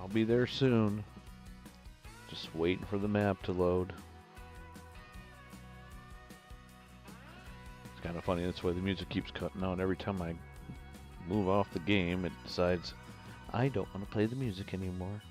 I'll be there soon. Just waiting for the map to load. It's kind of funny, that's why the music keeps cutting out. Every time I move off the game, it decides I don't want to play the music anymore.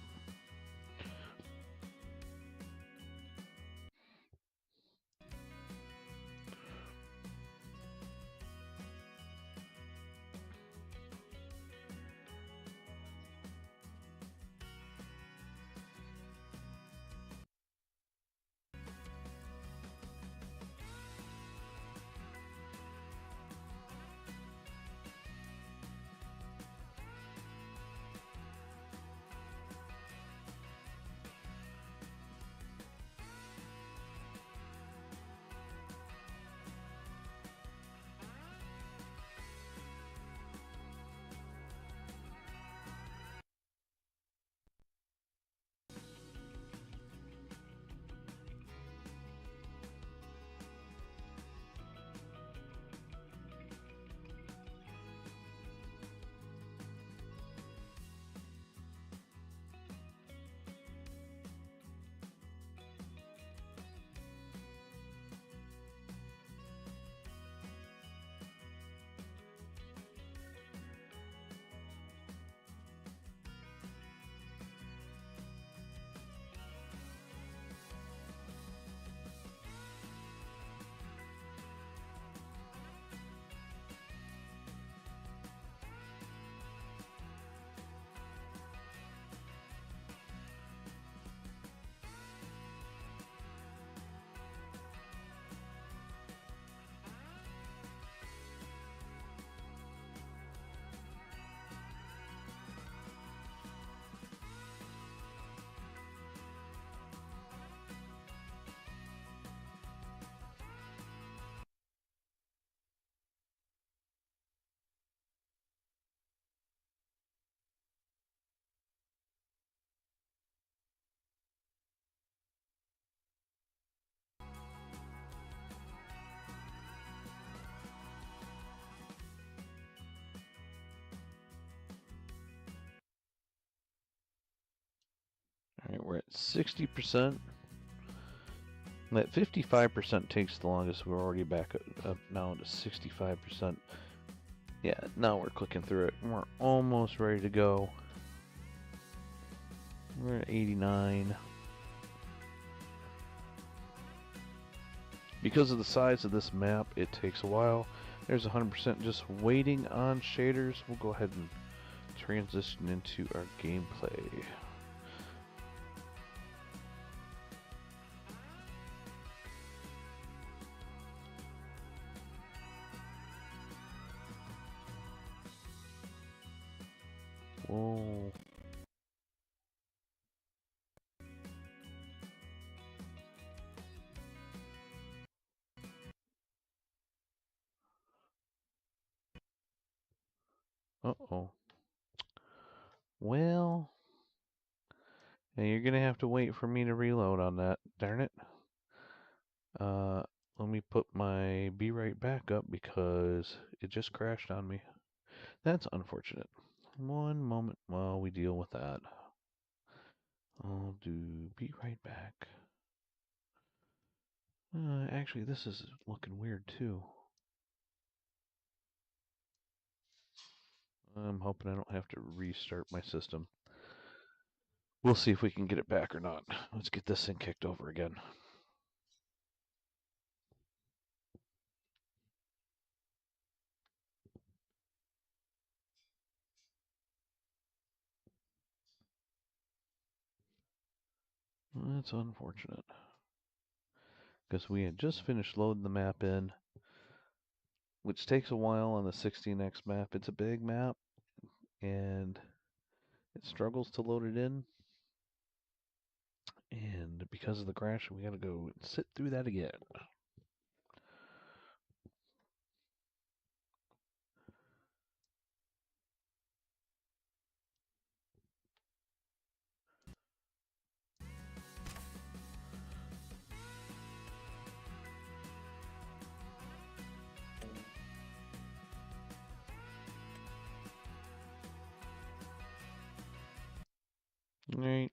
Alright, we're at 60%. That 55% takes the longest. We're already back up now to 65%. Yeah, now we're clicking through it. We're almost ready to go. We're at 89. Because of the size of this map, it takes a while. There's 100% just waiting on shaders. We'll go ahead and transition into our gameplay. Whoa. Uh-oh. Well, now you're gonna have to wait for me to reload on that. Darn it. Let me put my be right back up because it just crashed on me. That's unfortunate. One moment while we deal with that. I'll do be right back. Actually, this is looking weird too. I'm hoping I don't have to restart my system. We'll see if we can get it back or not. Let's get this thing kicked over again. That's unfortunate. Because we had just finished loading the map in, which takes a while on the 16x map. It's a big map, and it struggles to load it in. And because of the crash, we gotta go sit through that again. Alright,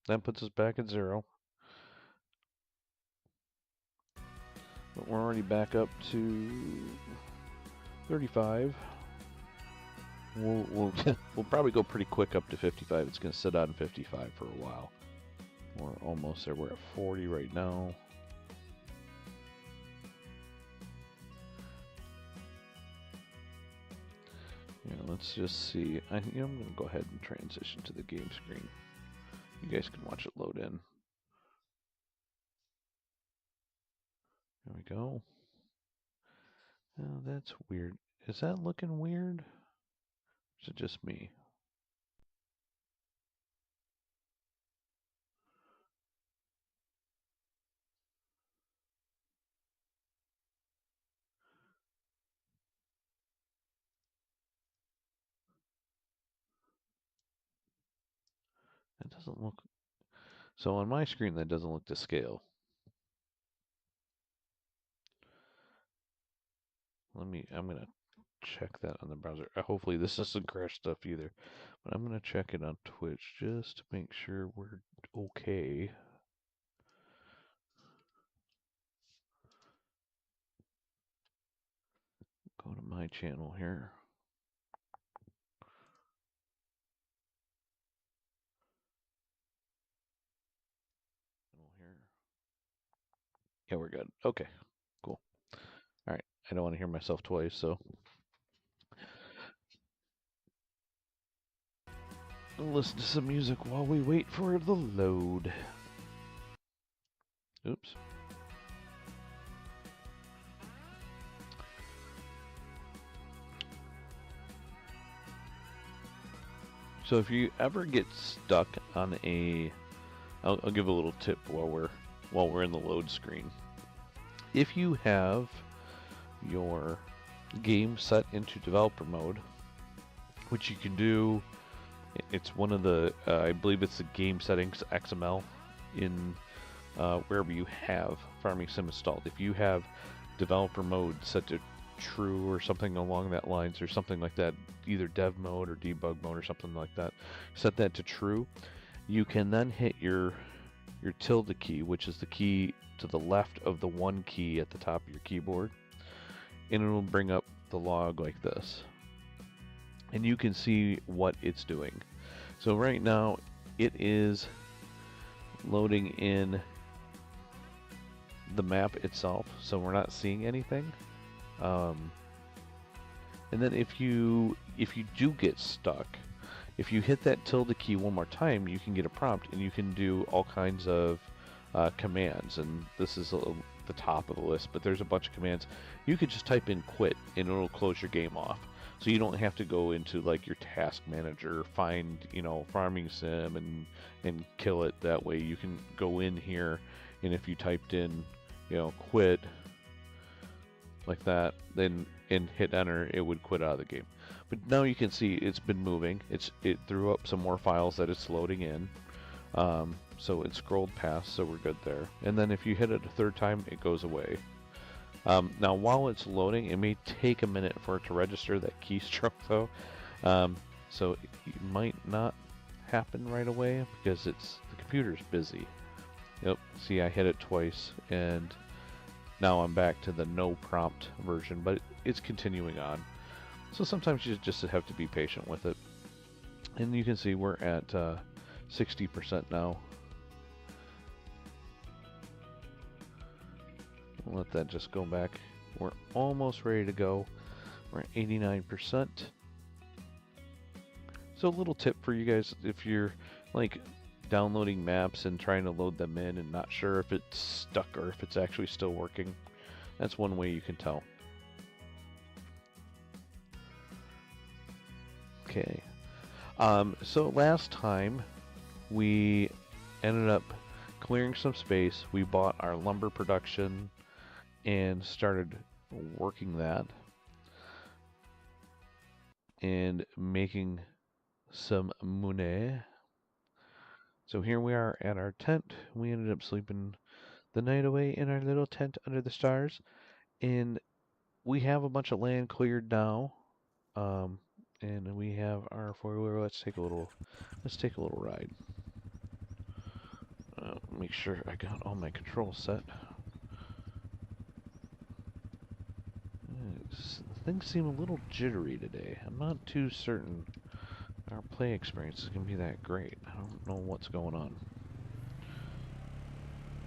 that puts us back at 0. But we're already back up to 35. We'll we'll probably go pretty quick up to 55. It's going to sit on 55 for a while. We're almost there. We're at 40 right now. Yeah, let's just see. I'm going to go ahead and transition to the game screen. You guys can watch it load in. There we go. Oh, that's weird. Is that looking weird? Or is it just me? It doesn't look... So on my screen, that doesn't look to scale. I'm going to check that on the browser. Hopefully this doesn't crash stuff either. But I'm going to check it on Twitch just to make sure we're okay. Go to my channel here. Yeah, we're good. Okay, cool. All right, I don't want to hear myself twice, so I'll listen to some music while we wait for the load. Oops. So if you ever get stuck on a, I'll give a little tip while we're in the load screen. If you have your game set into developer mode, which you can do, it's one of the I believe it's the game settings XML in wherever you have Farming Sim installed. If you have developer mode set to true or something along that lines or something like that, either dev mode or debug mode or something like that, set that to true. You can then hit your tilde key, which is the key to the left of the one key at the top of your keyboard, and it will bring up the log like this. And you can see what it's doing. So right now it is loading in the map itself, so we're not seeing anything. And then if you do get stuck, if you hit that tilde key one more time, you can get a prompt and you can do all kinds of commands. And this is the top of the list, but there's a bunch of commands. You could just type in quit and it'll close your game off. So you don't have to go into like your task manager, find, Farming Sim and kill it that way. You can go in here, and if you typed in, quit like that, then and hit enter, it would quit out of the game. But now you can see it's been moving. It threw up some more files that it's loading in. So it scrolled past, so we're good there. And then if you hit it a third time, it goes away. Now while it's loading, it may take a minute for it to register that keystroke though. So it might not happen right away because the computer's busy. Yep, see I hit it twice and now I'm back to the no prompt version, but it's continuing on. So sometimes you just have to be patient with it. And you can see we're at 60% now. We'll let that just go back. We're almost ready to go. We're at 89%. So a little tip for you guys, if you're like downloading maps and trying to load them in and not sure if it's stuck or if it's actually still working, that's one way you can tell. Okay. So last time we ended up clearing some space. We bought our lumber production and started working that and making some money. So here we are at our tent. We ended up sleeping the night away in our little tent under the stars, and we have a bunch of land cleared now. And we have our four-wheeler. Let's take a little ride. Make sure I got all my controls set. Things seem a little jittery today. I'm not too certain our play experience is going to be that great. I don't know what's going on.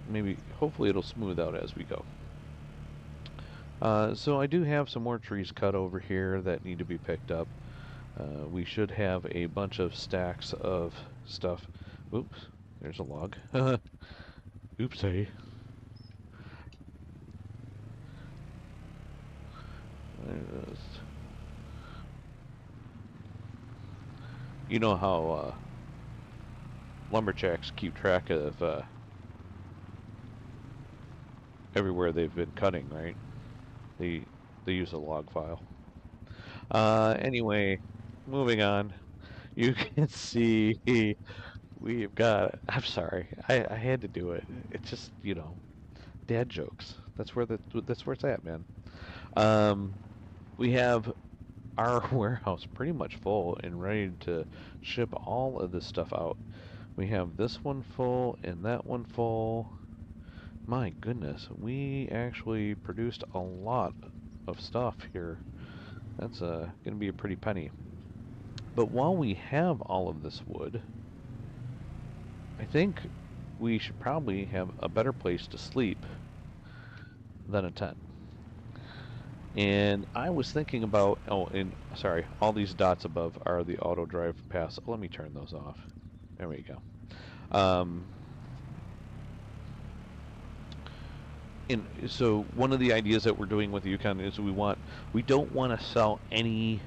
Maybe, hopefully it'll smooth out as we go. So I do have some more trees cut over here that need to be picked up. We should have a bunch of stacks of stuff. Oops, there's a log. Oops, hey. You know how lumberjacks keep track of everywhere they've been cutting, right? They use a log file. Anyway, moving on. You can see we've got. I'm sorry, I had to do it. It's just dad jokes. That's where it's at, man. Um, we have our warehouse pretty much full and ready to ship all of this stuff out. We have this one full and that one full. My goodness, we actually produced a lot of stuff here. That's gonna be a pretty penny. But while we have all of this wood, I think we should probably have a better place to sleep than a tent. And I was thinking about, oh, and sorry, all these dots above are the auto drive paths. Let me turn those off. There we go. And so one of the ideas that we're doing with the Yukon is we don't want to sell any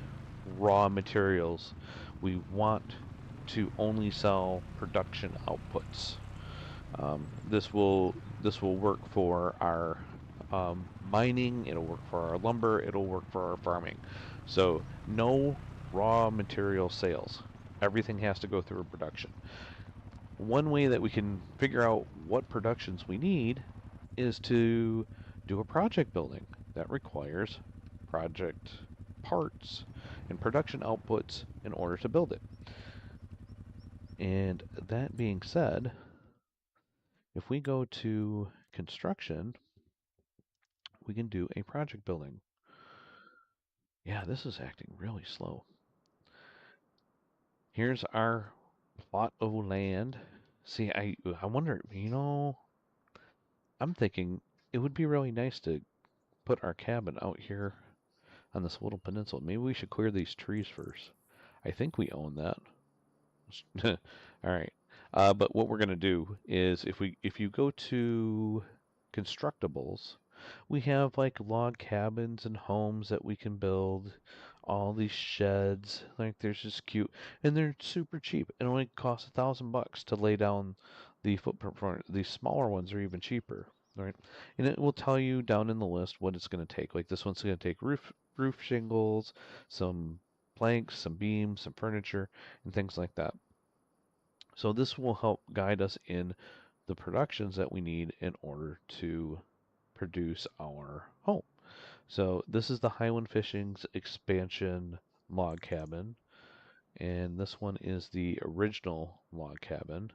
raw materials. We want to only sell production outputs. This will work for our mining. It'll work for our lumber. It'll work for our farming. So no raw material sales. Everything has to go through a production. One way that we can figure out what productions we need is to do a project building that requires project parts and production outputs in order to build it. And that being said, if we go to construction, we can do a project building. Yeah, this is acting really slow. Here's our plot of land. See, I wonder, I'm thinking it would be really nice to put our cabin out here on this little peninsula. Maybe we should clear these trees first. I think we own that. All right. But what we're gonna do is if you go to constructibles, we have like log cabins and homes that we can build, all these sheds. Like there's just cute, and they're super cheap. It only costs $1,000 to lay down the footprint for it. These smaller ones are even cheaper, right? And it will tell you down in the list what it's gonna take. Like this one's gonna take roof shingles, some planks, some beams, some furniture, and things like that. So this will help guide us in the productions that we need in order to produce our home. So this is the Highland Fishing's expansion log cabin, and this one is the original log cabin.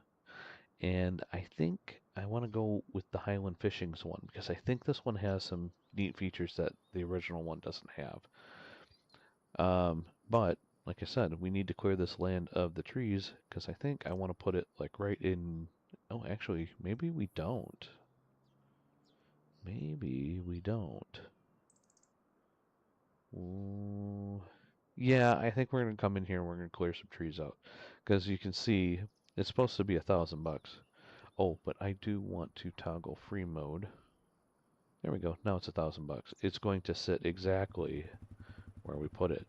And I think I want to go with the Highland Fishing's one because I think this one has some neat features that the original one doesn't have. But like I said, we need to clear this land of the trees because I think I want to put it like right in. Oh, actually, maybe we don't. Maybe we don't. Ooh. Yeah, I think we're gonna come in here and we're gonna clear some trees out because you can see it's supposed to be $1,000. Oh, but I do want to toggle free mode. There we go. Now it's $1,000. It's going to sit exactly where we put it,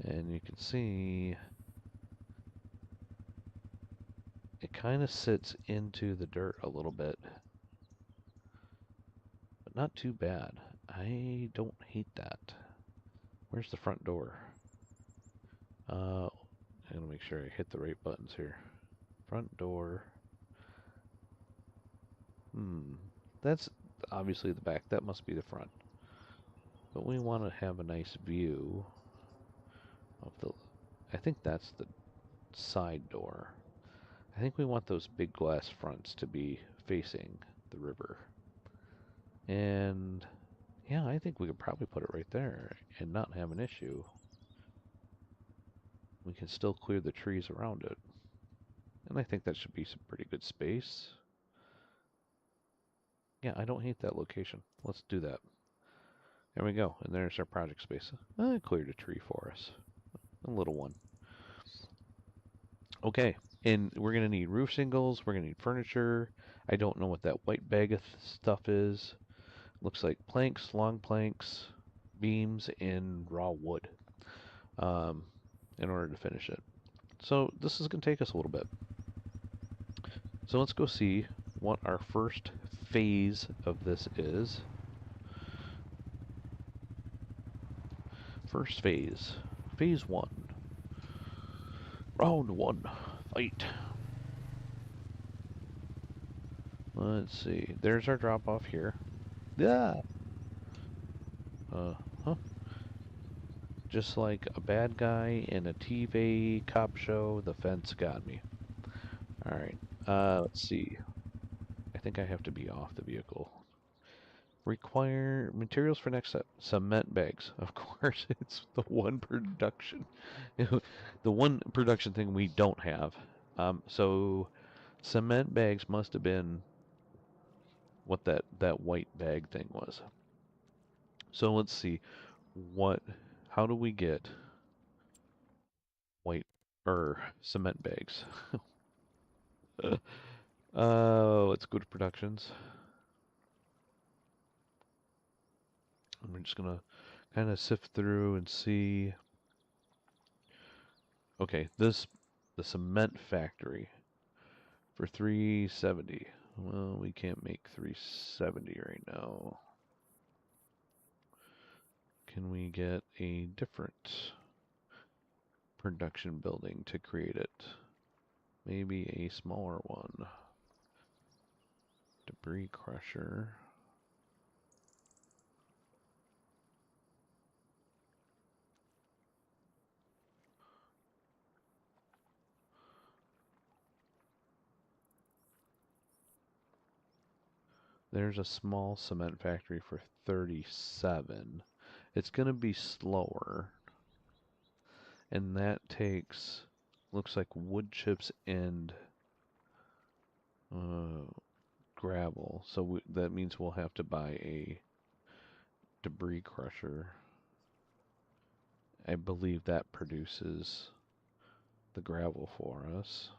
and you can see it kind of sits into the dirt a little bit, but not too bad. I don't hate that. Where's the front door? I'm gonna make sure I hit the right buttons here. Front door. That's obviously the back. That must be the front. But we want to have a nice view of the. I think that's the side door. I think we want those big glass fronts to be facing the river. And yeah, I think we could probably put it right there and not have an issue. We can still clear the trees around it. And I think that should be some pretty good space. Yeah, I don't hate that location. Let's do that. There we go. And there's our project space. I cleared a tree for us. A little one. Okay. And we're going to need roof shingles. We're going to need furniture. I don't know what that white bag of stuff is. Looks like planks, long planks, beams, and raw wood in order to finish it. So this is going to take us a little bit. So let's go see what our first phase of this is. First phase. Phase 1. Round 1. Fight. Let's see. There's our drop off here. Yeah. Huh. Just like a bad guy in a TV cop show, the fence got me. Alright. Let's see. I think I have to be off the vehicle. Require materials for next step. Cement bags. Of course, it's the one production. The one production thing we don't have. So cement bags must have been what that white bag thing was. So let's see. How do we get white or cement bags? Let's go to productions. And we're just gonna kind of sift through and see. Okay, the cement factory for 370. Well, we can't make 370 right now. Can we get a different production building to create it? Maybe a smaller one. Debris crusher. There's a small cement factory for 37. It's going to be slower. And that takes, looks like wood chips and gravel. So that means we'll have to buy a debris crusher. I believe that produces the gravel for us.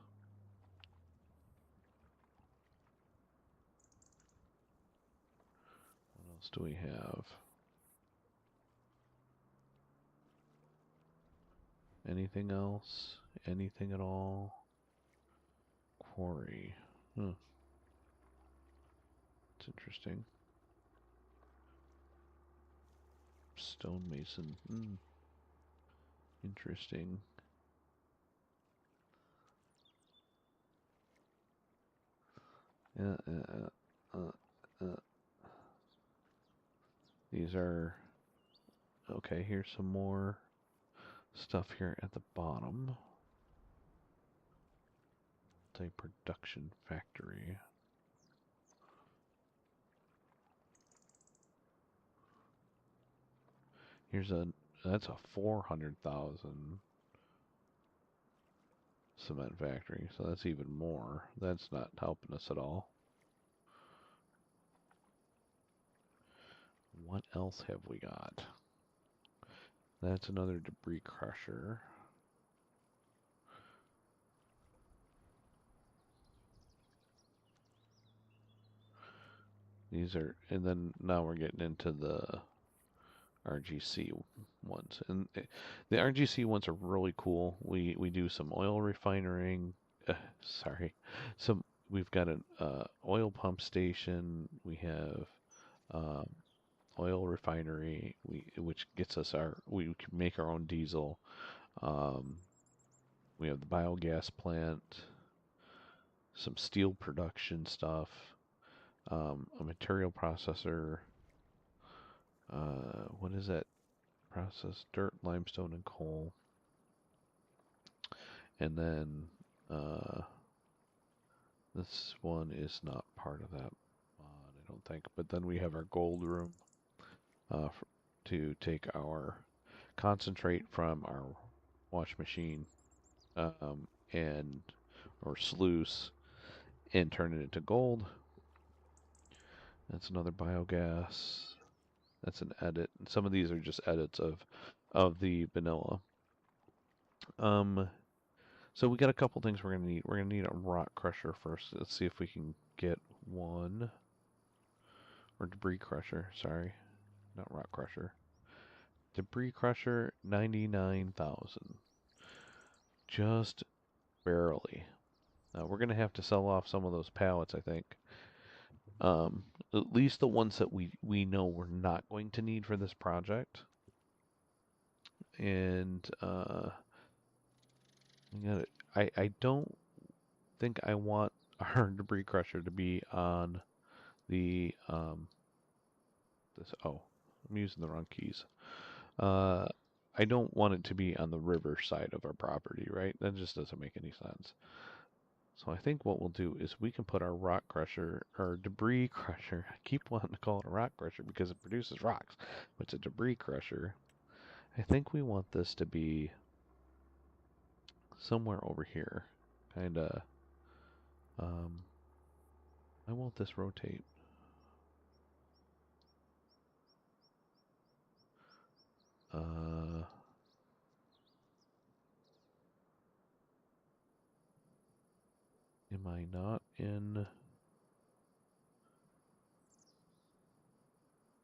What else do we have? Anything else? Anything at all? Quarry. Huh. It's interesting. Stonemason. Interesting. These are... Okay, here's some more stuff here at the bottom. It's a production factory. That's a 400,000 cement factory, so that's even more. That's not helping us at all. What else have we got? That's another debris crusher. These are, and then now we're getting into the RGC ones, and the RGC ones are really cool. We do some oil refining. We've got an oil pump station. We have oil refinery. Which gets us we can make our own diesel. We have the biogas plant, some steel production stuff, a material processor. What is that? Process dirt, limestone, and coal. And then This one is not part of that mod, I don't think. But then we have our gold room to take our concentrate from our wash machine and or sluice and turn it into gold. That's another biogas. That's an edit. And some of these are just edits of the vanilla. So we got a couple things we're gonna need. We're gonna need a rock crusher first. Let's see if we can get one. Or debris crusher, sorry. Not rock crusher. Debris crusher, 99,000. Just barely. We're gonna have to sell off some of those pallets, I think. At least the ones that we know we're not going to need for this project. And I don't think I want our debris crusher to be on the this. Oh, I'm using the wrong keys. Uh, I don't want it to be on the river side of our property, right? That just doesn't make any sense. So I think what we'll do is we can put our rock crusher, or debris crusher. I keep wanting to call it a rock crusher because it produces rocks, but it's a debris crusher. I think we want this to be somewhere over here. Kind of, um, I want this rotate. Uh, am I not in?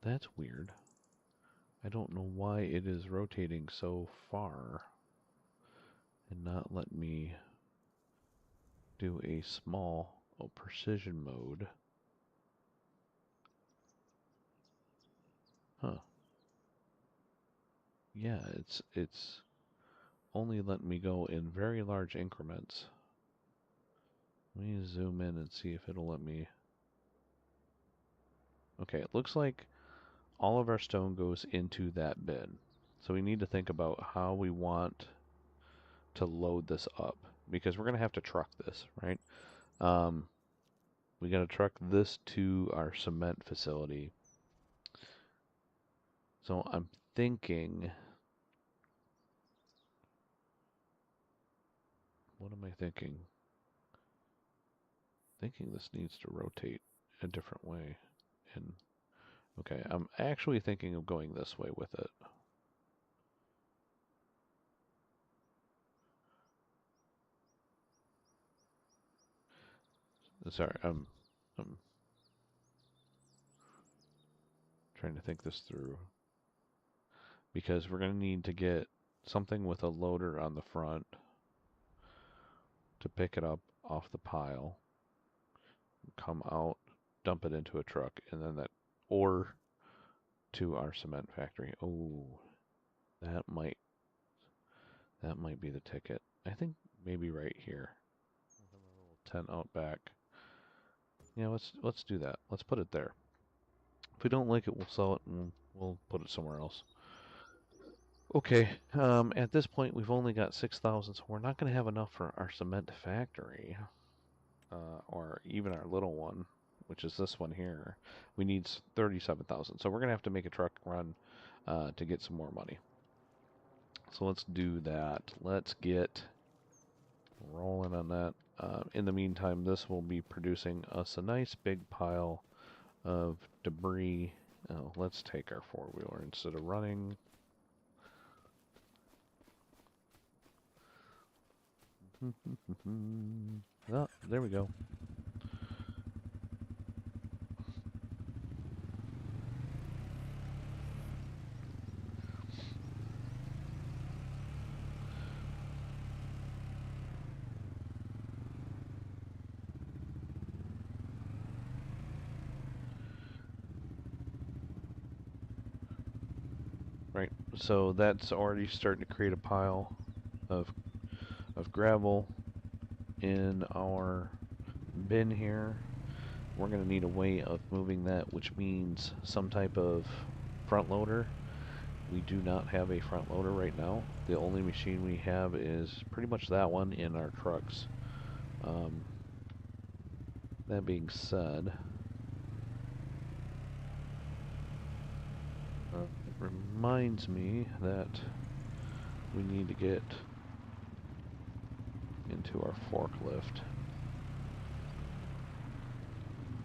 That's weird. I don't know why it is rotating so far and not let me do a small precision mode. Huh. Yeah, it's only letting me go in very large increments. Let me zoom in and see if it'll let me. Okay, it looks like all of our stone goes into that bin. So we need to think about how we want to load this up because we're going to have to truck this, right? We got to truck this to our cement facility. So I'm thinking, what am I thinking? Thinking this needs to rotate a different way. And okay, I'm actually thinking of going this way with it. Sorry, I'm trying to think this through because we're going to need to get something with a loader on the front to pick it up off the pile, come out, dump it into a truck, and then that ore to our cement factory. Oh, that might be the ticket. I think maybe right here. We'll have a little tent out back. Yeah, let's do that. Let's put it there. If we don't like it, we'll sell it and we'll put it somewhere else. Okay, at this point we've only got 6,000, so we're not going to have enough for our cement factory, or even our little one, which is this one here. We need 37,000, so we're going to have to make a truck run to get some more money. So let's do that. Let's get rolling on that. In the meantime, this will be producing us a nice big pile of debris. Oh, let's take our four-wheeler instead of running. Oh, there we go. Right, so that's already starting to create a pile of gravel in our bin here. We're going to need a way of moving that, which means some type of front loader. We do not have a front loader right now. The only machine we have is pretty much that one in our trucks. That being said, it reminds me that we need to get into our forklift.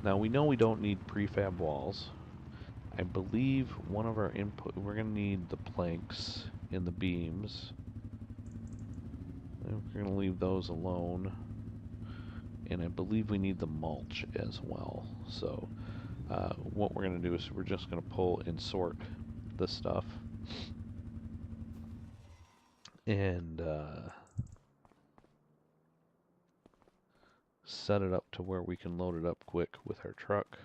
Now we know we don't need prefab walls. I believe one of our input, we're going to need the planks in the beams. And we're going to leave those alone. And I believe we need the mulch as well. So what we're going to do is we're just going to pull and sort the stuff. And set it up to where we can load it up quick with our truck.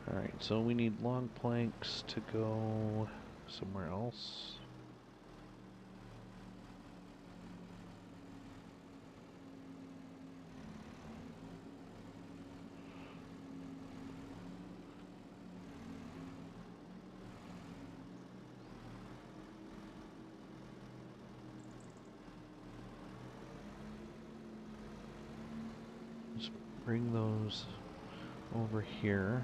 Alright, so we need long planks to go somewhere else. Just bring those over here.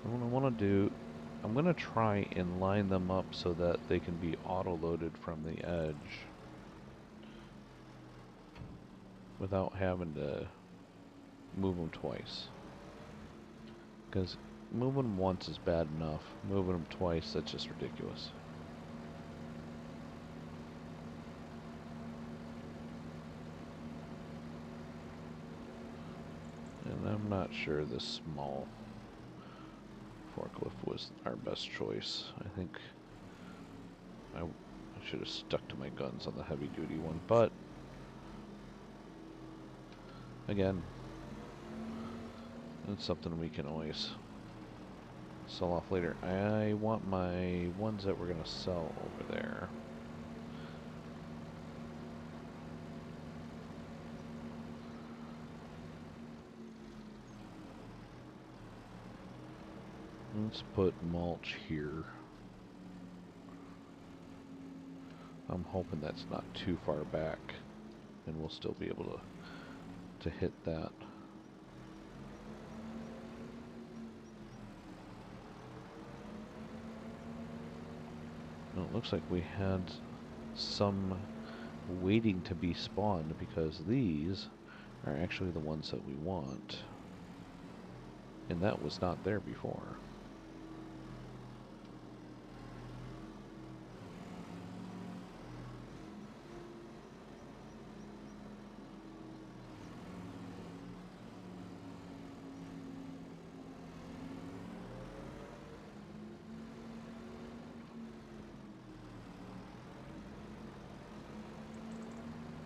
And what I want to do, I'm going to try and line them up so that they can be auto-loaded from the edge without having to move them twice. Because moving them once is bad enough. Moving them twice, that's just ridiculous. And I'm not sure this small forklift was our best choice. I think I should have stuck to my guns on the heavy duty one, but again, it's something we can always sell off later. I want my ones that we're going to sell over there. Let's put mulch here. I'm hoping that's not too far back and we'll still be able to hit that. Well, it looks like we had some waiting to be spawned because these are actually the ones that we want. And that was not there before.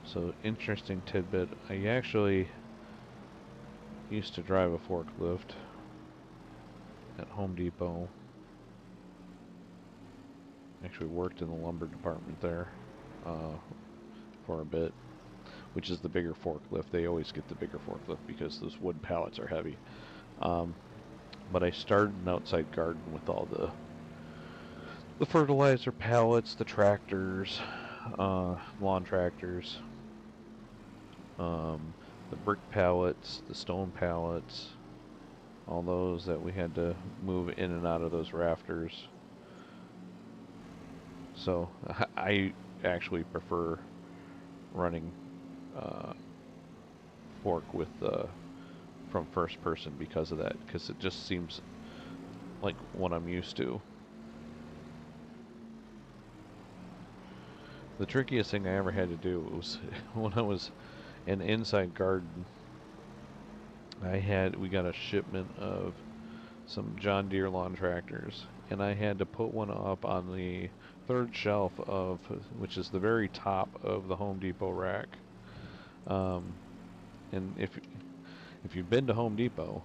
So, interesting tidbit, I actually used to drive a forklift at Home Depot. Actually worked in the lumber department there for a bit, which is the bigger forklift. They always get the bigger forklift because those wood pallets are heavy. But I started an outside garden with all the fertilizer pallets, the tractors, lawn tractors, the brick pallets, the stone pallets, all those that we had to move in and out of those rafters. So I actually prefer running fork with from first person because of that, because it just seems like what I'm used to. The trickiest thing I ever had to do was when I was an inside garden. We got a shipment of some John Deere lawn tractors, and I had to put one up on the third shelf of, which is the very top of the Home Depot rack. And if you've been to Home Depot,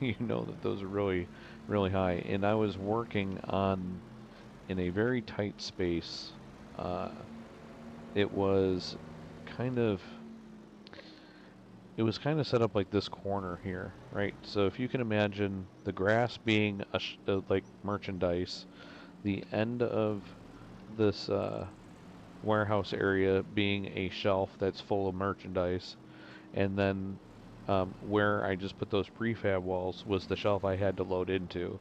you know that those are really, really high. And I was working on in a very tight space. Uh, it was kind of it was kind of set up like this corner here, right? So if you can imagine the grass being like merchandise, the end of this warehouse area being a shelf that's full of merchandise, and then where I just put those prefab walls was the shelf I had to load into.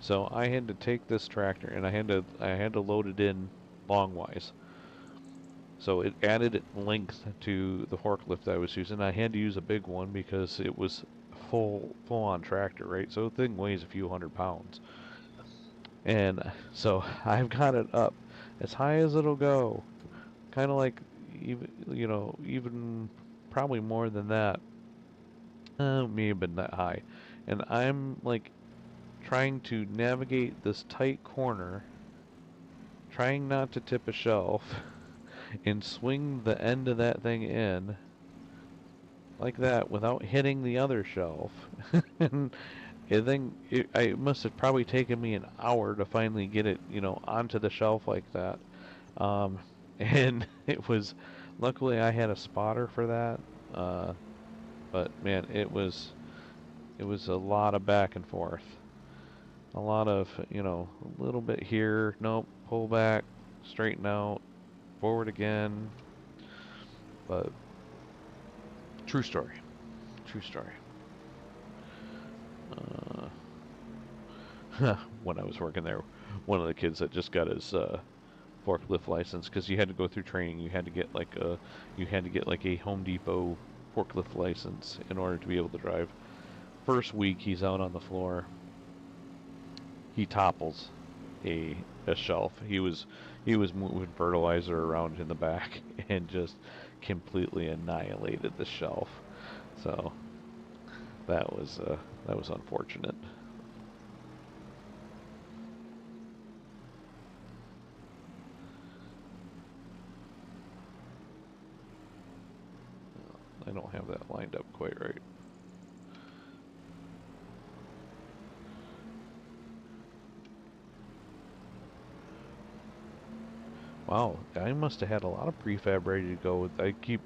So I had to take this tractor and I had to load it in longwise. So it added length to the forklift I was using. I had to use a big one because it was full on tractor, right? So the thing weighs a few hundred pounds. And so I've got it up as high as it'll go. Kind of like even probably more than that. May have been that high. And I'm like trying to navigate this tight corner, trying not to tip a shelf, and swing the end of that thing in like that without hitting the other shelf. And it must have probably taken me an hour to finally get it, onto the shelf like that. Um, and luckily I had a spotter for that. Uh, but man, it was a lot of back and forth. A lot of, a little bit here, nope, pull back, straighten out, forward again. But true story. True story. When I was working there, one of the kids that just got his forklift license, because you had to go through training, you had to get like a Home Depot forklift license in order to be able to drive. First week he's out on the floor, he topples a shelf. He was moving fertilizer around in the back and just completely annihilated the shelf. So that was unfortunate. I don't have that lined up quite right. Wow, I must have had a lot of prefab ready to go. They keep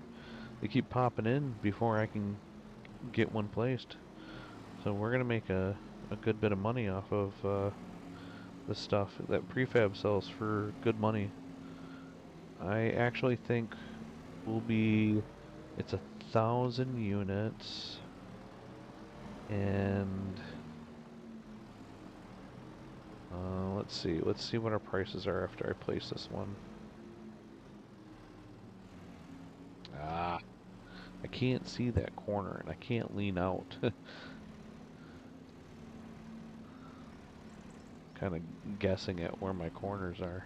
popping in before I can get one placed. So we're gonna make a good bit of money off of this stuff. That prefab sells for good money. I actually think we'll be. It's 1,000 units, and let's see. Let's see what our prices are after I place this one. Ah, I can't see that corner, and I can't lean out. Kind of guessing at where my corners are.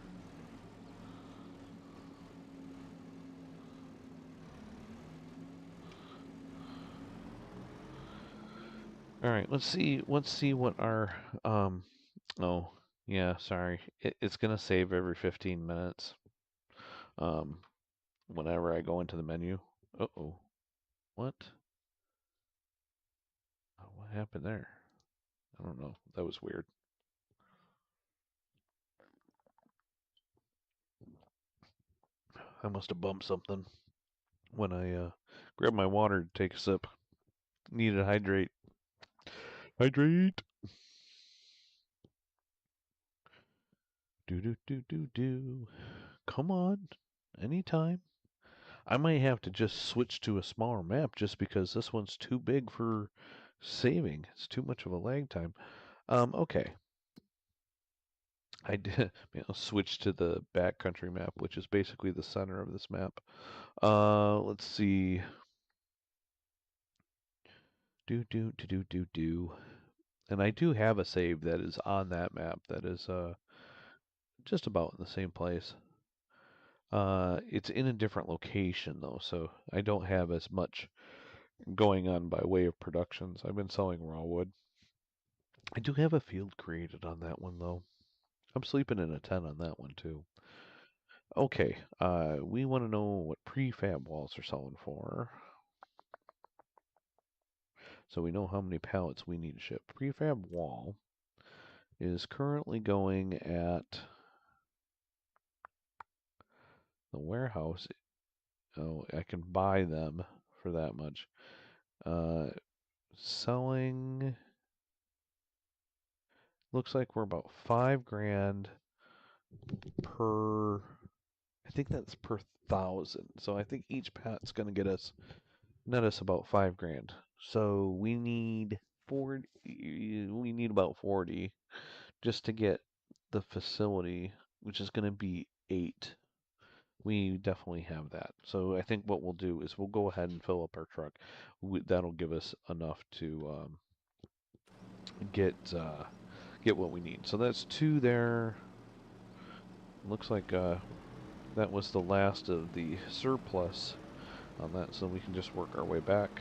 All right, let's see what our oh, yeah, sorry. It's gonna save every 15 minutes. Um Whenever I go into the menu. Uh-oh. What? What happened there? I don't know. That was weird. I must have bumped something when I grabbed my water to take a sip. Needed to hydrate. Hydrate. Do do do do do. Come on. Anytime. I might have to just switch to a smaller map just because this one's too big for saving. It's too much of a lag time. Okay. I did switch to the backcountry map, which is basically the center of this map. Let's see. Do do do do do do. And I do have a save that is on that map that is just about in the same place. It's in a different location though, so I don't have as much going on by way of productions. I've been selling raw wood. I do have a field created on that one though. I'm sleeping in a tent on that one too. Okay, we want to know what prefab walls are selling for. So we know how many pallets we need to ship. Prefab wall is currently going at The warehouse, oh, I can buy them for that much. Selling, looks like we're about 5 grand per, I think that's per 1,000. So I think each pat's going to get us, net us about 5 grand. So we need 40, we need about 40 just to get the facility, which is going to be 8. We definitely have that. So I think what we'll do is we'll go ahead and fill up our truck. That'll give us enough to get what we need. So that's 2 there. Looks like that was the last of the surplus on that, so we can just work our way back.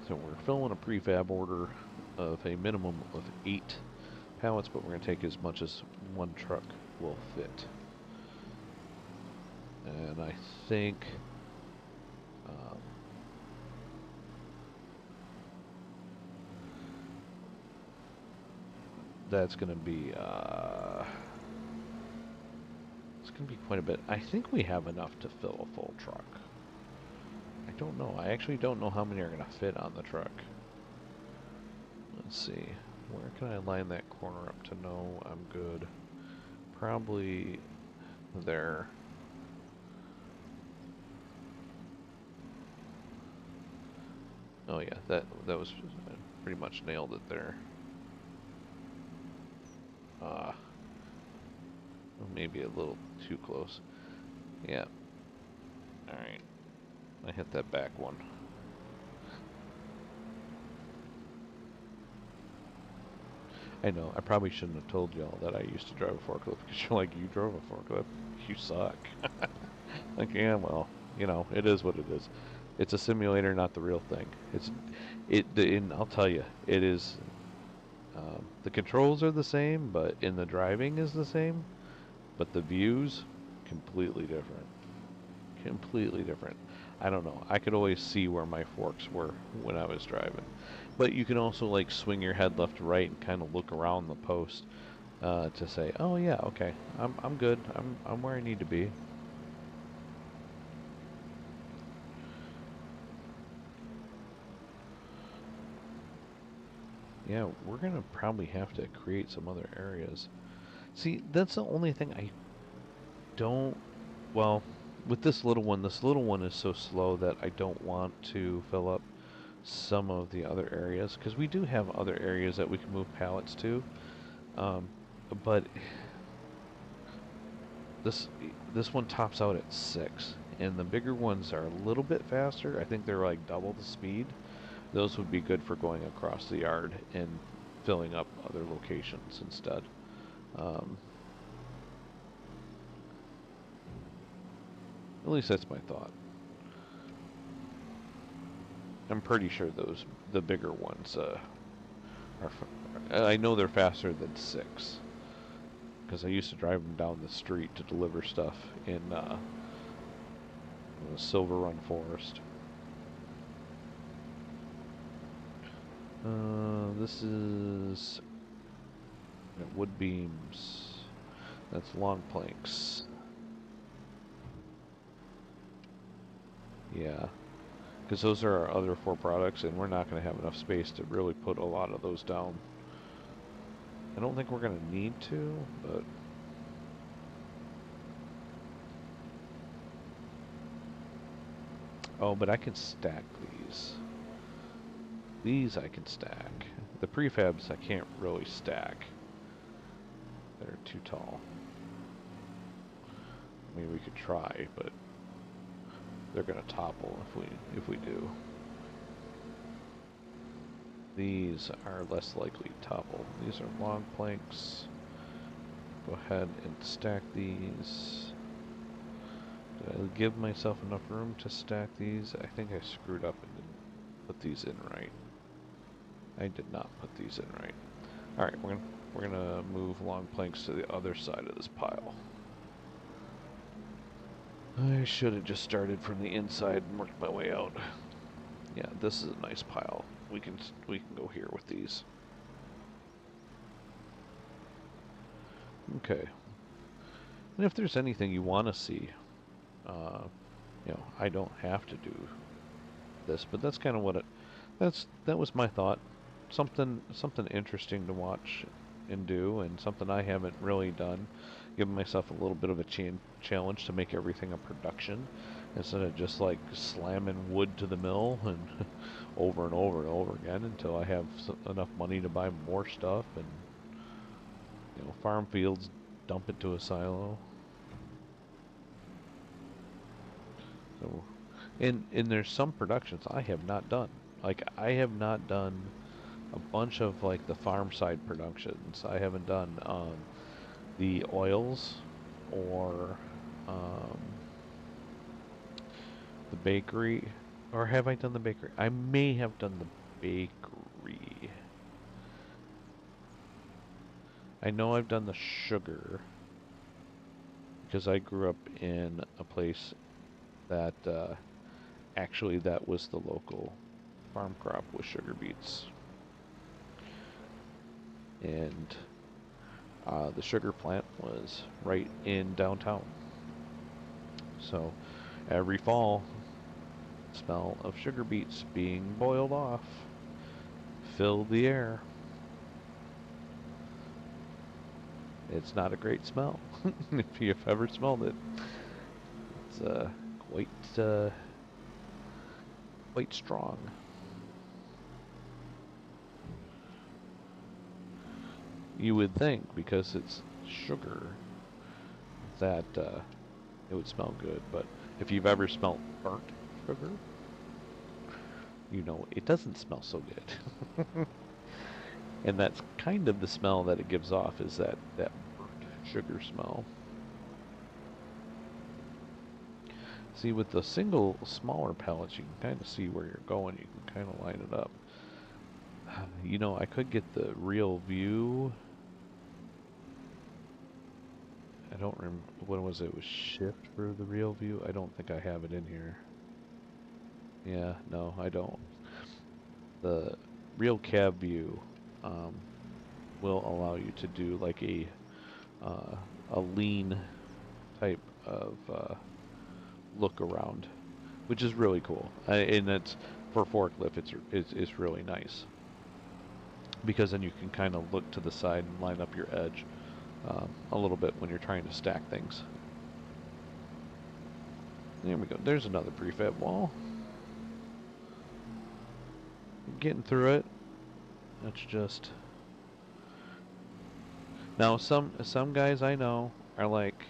So we're filling a prefab order of a minimum of 8 pallets, but we're going to take as much as one truck will fit. And I think that's going to be it's going to be quite a bit. I think we have enough to fill a full truck. I don't know. I actually don't know how many are going to fit on the truck. Let's see. Where can I line that corner up to know I'm good? Probably there. Oh yeah, that was pretty much nailed it there. Maybe a little too close. Yeah. Alright. I hit that back one. I know, I probably shouldn't have told y'all that I used to drive a forklift, because you're like, you drove a forklift? You suck. Like, yeah, well, you know, it is what it is. It's a simulator, not the real thing. And I'll tell you, it is, the controls are the same, but in the driving is the same, but the views, completely different. Completely different. I don't know. I could always see where my forks were when I was driving. But you can also like swing your head left to right and kind of look around the post to say, "Oh yeah, okay, I'm good. I'm where I need to be." Yeah, we're gonna probably have to create some other areas. See, that's the only thing I don't. Well, with this little one is so slow that I don't want to fill up some of the other areas, because we do have other areas that we can move pallets to, but this one tops out at 6, and the bigger ones are a little bit faster. I think they're like double the speed. Those would be good for going across the yard and filling up other locations instead. At least that's my thought. I'm pretty sure the bigger ones I know they're faster than 6, because I used to drive them down the street to deliver stuff in the Silver Run Forest. This is wood beams. That's long planks. Yeah, because those are our other 4 products, and we're not going to have enough space to really put a lot of those down. I don't think we're going to need to, but oh, but I can stack these. These I can stack. The prefabs I can't really stack. They're too tall. I mean, we could try, but they're gonna topple if we do. These are less likely to topple. These are long planks. Go ahead and stack these. Did I give myself enough room to stack these? I think I screwed up and didn't put these in right. I did not put these in right. Alright, we're gonna move long planks to the other side of this pile. I should have just started from the inside and worked my way out. Yeah, this is a nice pile. We can go here with these. Okay. And if there's anything you want to see, uh, I don't have to do this, but that's kind of what that was my thought. Something interesting to watch and do, and something I haven't really done. Giving myself a little bit of a challenge to make everything a production instead of just like slamming wood to the mill and over and over and over again until I have enough money to buy more stuff and farm fields, dump it to a silo. So, and there's some productions I have not done. Like I have not done a bunch of like the farm side productions. I haven't done the oils or um, the bakery, or have I done the bakery? I may have done the bakery. I know I've done the sugar because I grew up in a place that actually that was the local farm crop was sugar beets, and the sugar plant was right in downtown. So every fall, smell of sugar beets being boiled off filled the air. It's not a great smell. If you've ever smelled it, it's quite uh, quite strong. You would think because it's sugar that it would smell good, but if you've ever smelled burnt sugar, you know it doesn't smell so good. And that's kind of the smell that it gives off, is that burnt sugar smell. See, with the single smaller pellets, you can kind of see where you're going. You can kind of line it up. I could get the real view. I don't remember, when was it? It was shift for the real view? I don't think I have it in here. Yeah, no, I don't. The real cab view um, will allow you to do like a lean type of look around, which is really cool. And it's for forklift. It's really nice because then you can kind of look to the side and line up your edge a little bit when you're trying to stack things. There we go. There's another prefab wall. Getting through it. That's just now some guys I know are like,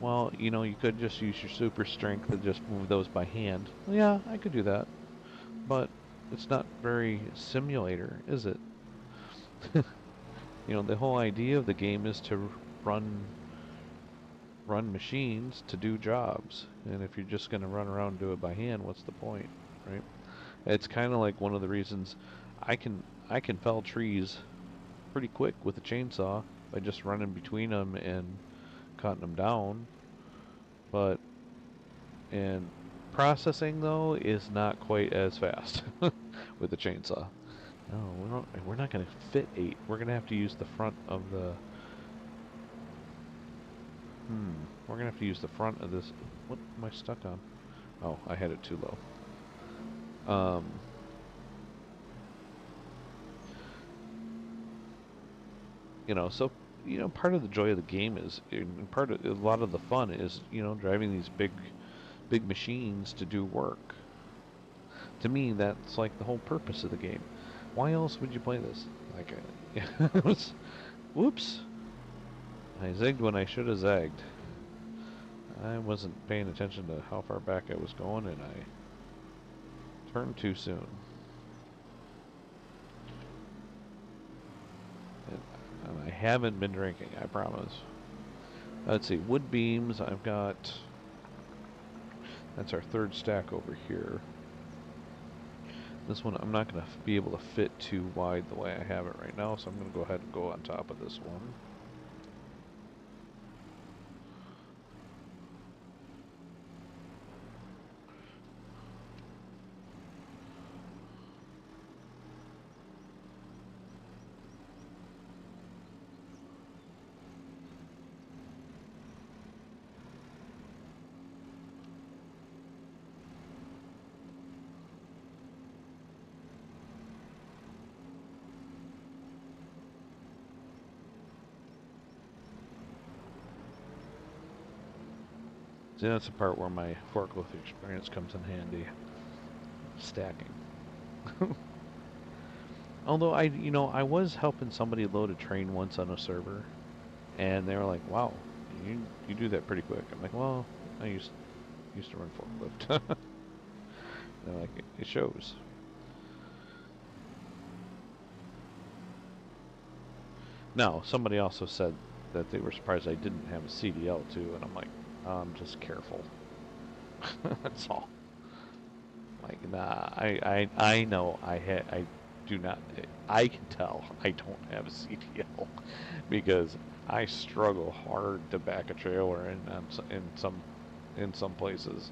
well, you could just use your super strength and just move those by hand. Well, yeah, I could do that, but it's not very simulator, is it? The whole idea of the game is to run machines to do jobs, and if you're just going to run around and do it by hand, what's the point, right? It's kind of like one of the reasons I can fell trees pretty quick with a chainsaw by just running between them and cutting them down, but and processing though is not quite as fast with the chainsaw. No, we're not going to fit 8. We're going to have to use the front of the we're going to have to use the front of this. What am I stuck on? Oh, I had it too low. So part of the joy of the game is, and part of a lot of the fun is, driving these big machines to do work. To me, that's like the whole purpose of the game. Why else would you play this? Like, whoops! I zigged when I should have zagged. I wasn't paying attention to how far back I was going, and I turned too soon. And I haven't been drinking, I promise. Let's see, wood beams, I've got... That's our third stack over here. This one I'm not going to be able to fit too wide the way I have it right now, so I'm going to go ahead and go on top of this one. See, that's the part where my forklift experience comes in handy. Stacking. Although I was helping somebody load a train once on a server, and they were like, "Wow, you do that pretty quick." I'm like, "Well, I used to run forklift." They're like, "It shows." Now, somebody also said that they were surprised I didn't have a CDL too, and I'm like, just careful. That's all. Like, nah, I know I do not. I can tell I don't have a CDL because I struggle hard to back a trailer in some places,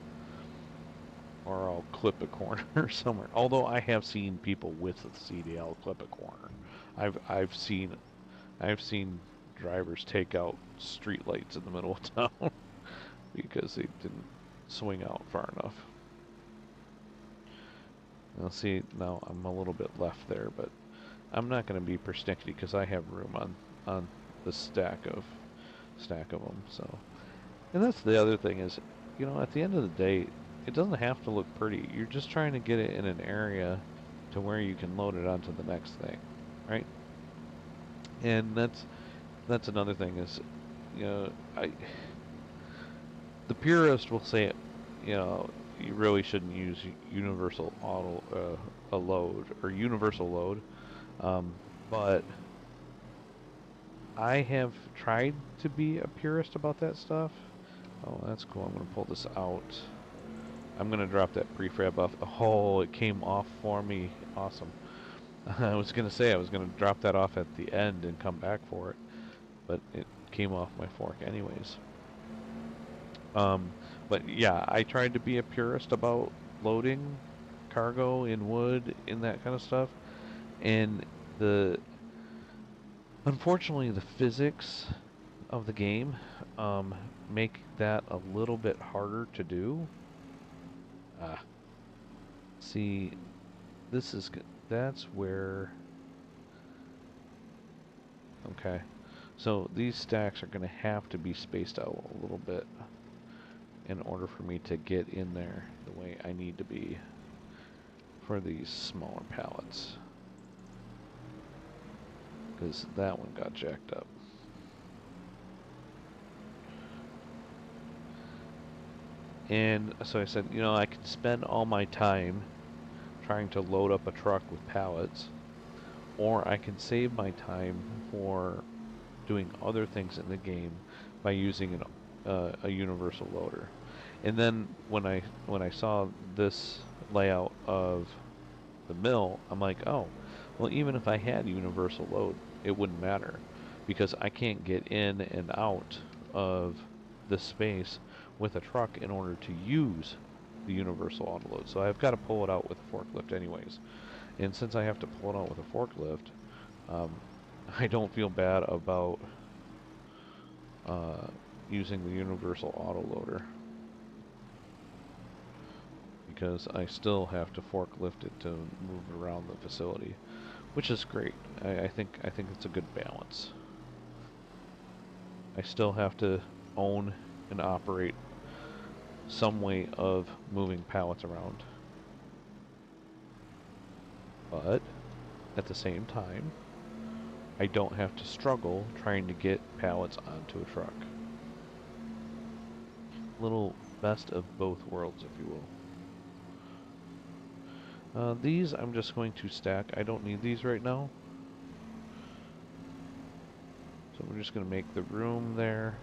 or I'll clip a corner somewhere. Although I have seen people with a CDL clip a corner. I've seen drivers take out streetlights in the middle of town because they didn't swing out far enough. Now see, now I'm a little bit left there, but I'm not going to be persnickety because I have room on the stack of them. So, and that's the other thing is, at the end of the day, it doesn't have to look pretty. You're just trying to get it in an area to where you can load it onto the next thing, right? And that's another thing is, I the purist will say, you really shouldn't use universal auto a load or universal load, but I have tried to be a purist about that stuff. Oh, that's cool. I'm going to pull this out. I'm going to drop that prefab off. Oh, it came off for me. Awesome. I was going to say I was going to drop that off at the end and come back for it, but it came off my fork anyways. But yeah, I tried to be a purist about loading cargo in wood, in that kind of stuff, and unfortunately the physics of the game make that a little bit harder to do. See, that's where. Okay, so these stacks are going to have to be spaced out a little bit in order for me to get in there the way I need to be for these smaller pallets, because that one got jacked up. And so I said, I could spend all my time trying to load up a truck with pallets, or I can save my time for doing other things in the game by using a universal loader. And then when I saw this layout of the mill, I'm like, oh, well, even if I had universal load, it wouldn't matter because I can't get in and out of the space with a truck in order to use the universal auto load. So I've got to pull it out with a forklift anyways. And since I have to pull it out with a forklift, I don't feel bad about using the universal auto loader because I still have to forklift it to move around the facility, which is great. I think it's a good balance. I still have to own and operate some way of moving pallets around, but at the same time, I don't have to struggle trying to get pallets onto a truck. Little best of both worlds, if you will. These I'm just going to stack. I don't need these right now. So we're just going to make the room there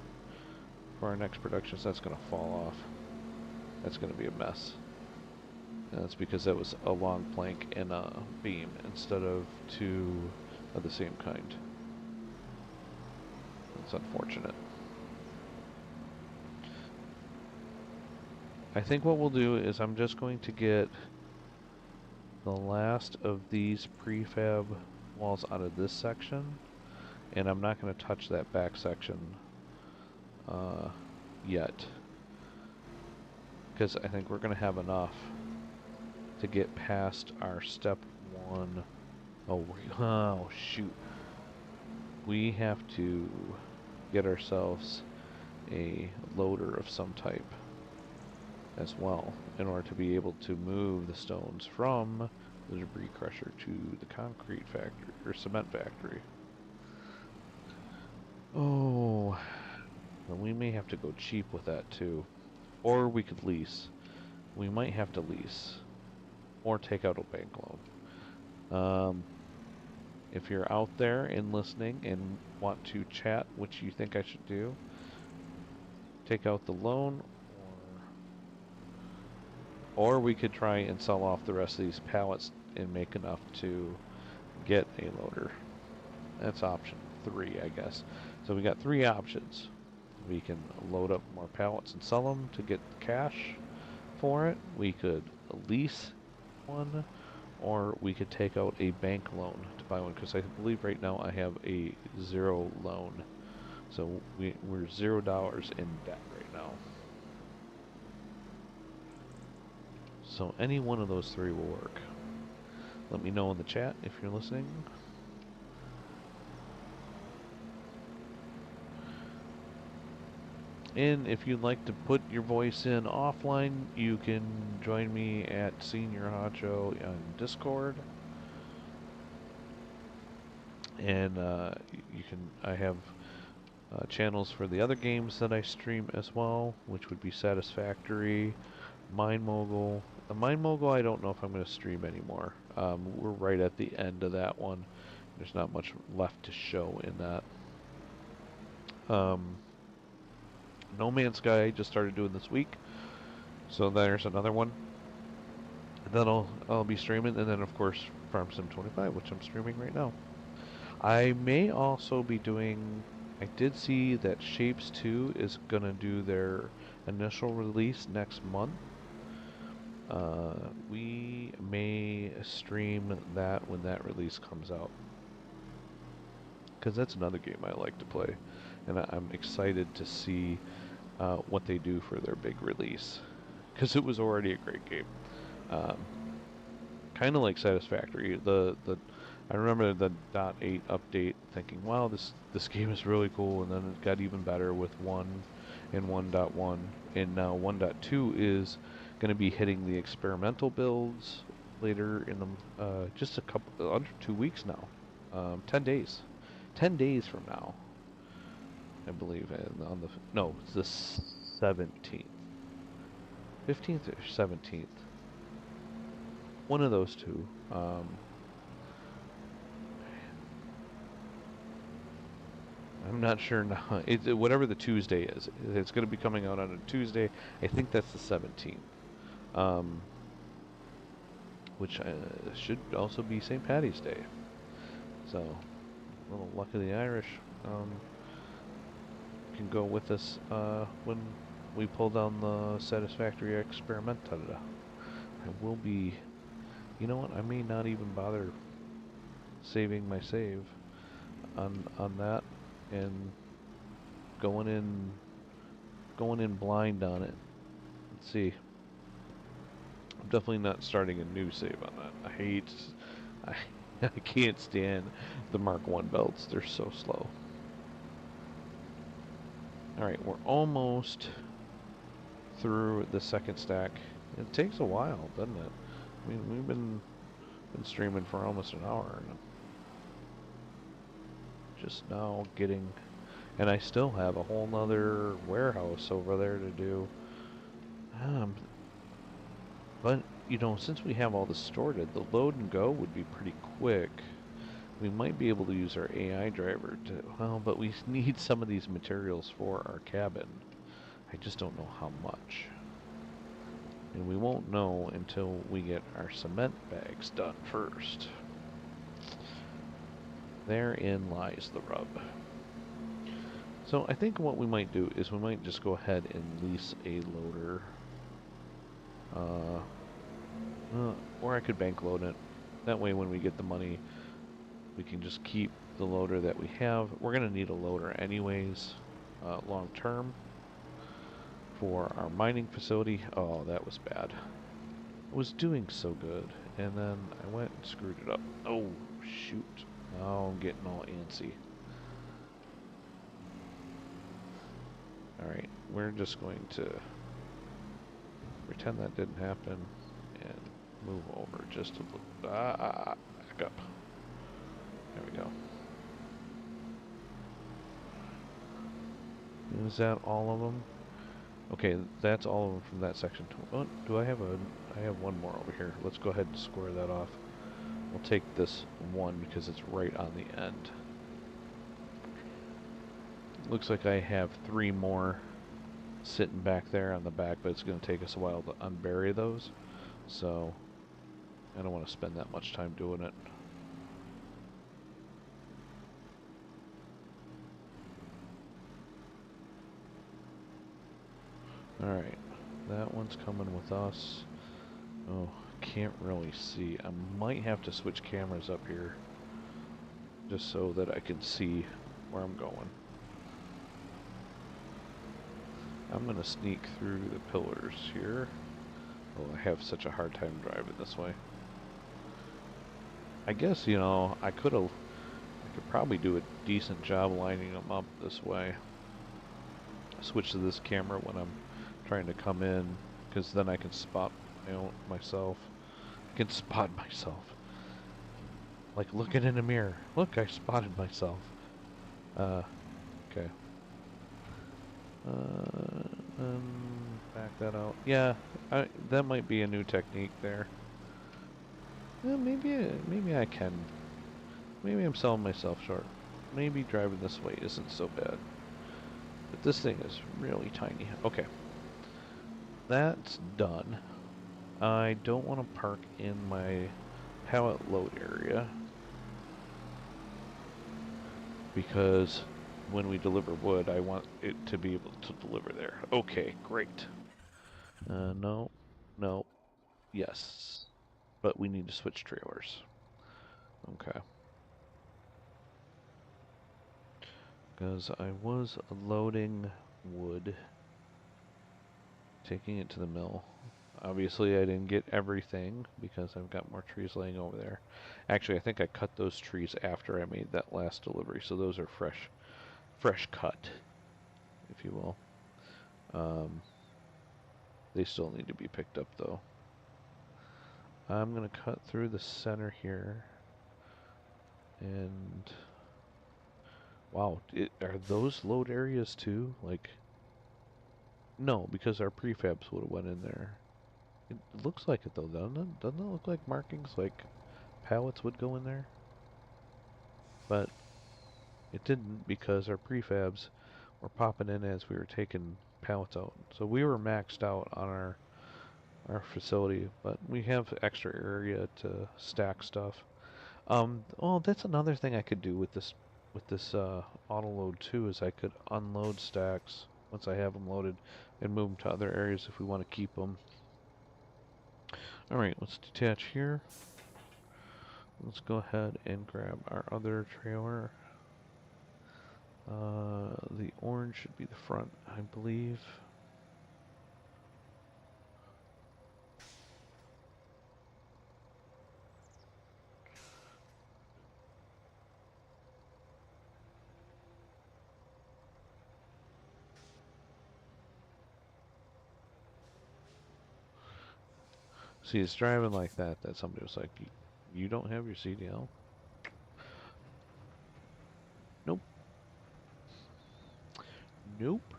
for our next production. So that's going to fall off. That's going to be a mess. And that's because that was a long plank and a beam instead of two of the same kind. It's unfortunate. I think what we'll do is I'm just going to get the last of these prefab walls out of this section, and I'm not going to touch that back section yet, because I think we're going to have enough to get past our step one. Oh shoot, we have to get ourselves a loader of some type. as well in order to be able to move the stones from the debris crusher to the concrete factory or cement factory. Oh, and we may have to go cheap with that too. Or we could lease. We might have to lease or take out a bank loan. If you're out there and listening and want to chat, which you think I should do, take out the loan, or we could try and sell off the rest of these pallets and make enough to get a loader. That's option 3, I guess. So we got 3 options. We can load up more pallets and sell them to get cash for it. We could lease one, or we could take out a bank loan to buy one, because I believe right now I have a 0 loan. So we're $0 in debt right now. So any one of those 3 will work. Let me know in the chat if you're listening. And if you'd like to put your voice in offline, you can join me at Senior Hacho on Discord. And I have channels for the other games that I stream as well, which would be Satisfactory, Mine Mogul. The Mine Mogul, I don't know if I'm going to stream anymore. We're right at the end of that one. There's not much left to show in that. No Man's Sky I just started doing this week, so there's another one that I'll be streaming, and then of course Farm Sim 25, which I'm streaming right now. I may also be doing. I did see that Shapes 2 is gonna do their initial release next month. We may stream that when that release comes out, because that's another game I like to play, and I'm excited to see what they do for their big release, because it was already a great game. Kind of like Satisfactory. I remember the .8 update thinking, wow, this game is really cool, and then it got even better with 1 and 1.1, and now 1.2 is going to be hitting the experimental builds later in the just a couple under 2 weeks now, 10 days, 10 days from now, I believe, and on the no, it's the 17th, 15th or 17th, one of those two. I'm not sure now. Whatever the Tuesday is, it's going to be coming out on a Tuesday. I think that's the 17th, which should also be St. Patty's Day. So, a little luck of the Irish can go with us when we pull down the Satisfactory Experimental. I will be. You know what? I may not even bother saving my save on that and going in blind on it. Let's see. I'm definitely not starting a new save on that. I can't stand the Mark 1 belts. They're so slow. Alright, we're almost through the second stack. It takes a while, doesn't it? I mean, we've been streaming for almost an hour. And just now getting... And I still have a whole nother warehouse over there to do. But, you know, since we have all this sorted, the load and go would be pretty quick. We might be able to use our AI driver to... Well, but we need some of these materials for our cabin. I just don't know how much. And we won't know until we get our cement bags done first. Therein lies the rub. So I think what we might do is we might just go ahead and lease a loader. Or I could bank load it. That way when we get the money, we can just keep the loader that we have. We're going to need a loader anyways, long term, for our mining facility. Oh, that was bad. It was doing so good, and then I went and screwed it up. Oh, shoot. Now I'm getting all antsy. Alright, we're just going to Pretend that didn't happen and move over just a little. Back up. There we go. Is that all of them? Okay, that's all of them from that section. Oh, do I have I have one more over here. Let's go ahead and square that off. We'll take this one because it's right on the end. Looks like I have 3 more sitting back there on the back, but it's going to take us a while to unbury those. So I don't want to spend that much time doing it. Alright, that one's coming with us. Oh, can't really see. I might have to switch cameras up here just so that I can see where I'm going. I'm going to sneak through the pillars here. Oh, I have such a hard time driving this way. I guess, you know, I could probably do a decent job lining them up this way. Switch to this camera when I'm trying to come in, because then I can spot myself. I can spot myself. Like looking in a mirror. Look, I spotted myself. Okay. Back that out. Yeah, that might be a new technique there. Well, maybe I can. Maybe I'm selling myself short. Maybe driving this way isn't so bad. But this thing is really tiny. Okay. That's done. I don't want to park in my pallet load area because when we deliver wood, I want it to be able to deliver there. Okay, great. No, no, yes. But we need to switch trailers. Okay. Because I was loading wood, taking it to the mill. Obviously, I didn't get everything because I've got more trees laying over there. Actually, I think I cut those trees after I made that last delivery, so those are fresh cut, if you will. They still need to be picked up, though. I'm going to cut through the center here. And, wow, are those load areas too? Like, no, because our prefabs would have went in there. It looks like it, though, doesn't it? Doesn't it look like markings, like pallets would go in there? But it didn't because our prefabs were popping in as we were taking pallets out. So we were maxed out on our facility, but we have extra area to stack stuff. Oh, that's another thing I could do with this auto load too, is I could unload stacks once I have them loaded and move them to other areas if we want to keep them. All right, let's detach here. Let's go ahead and grab our other trailer. The orange should be the front, I believe. See, it's driving like that somebody was like, you don't have your CDL? Nope. Nope.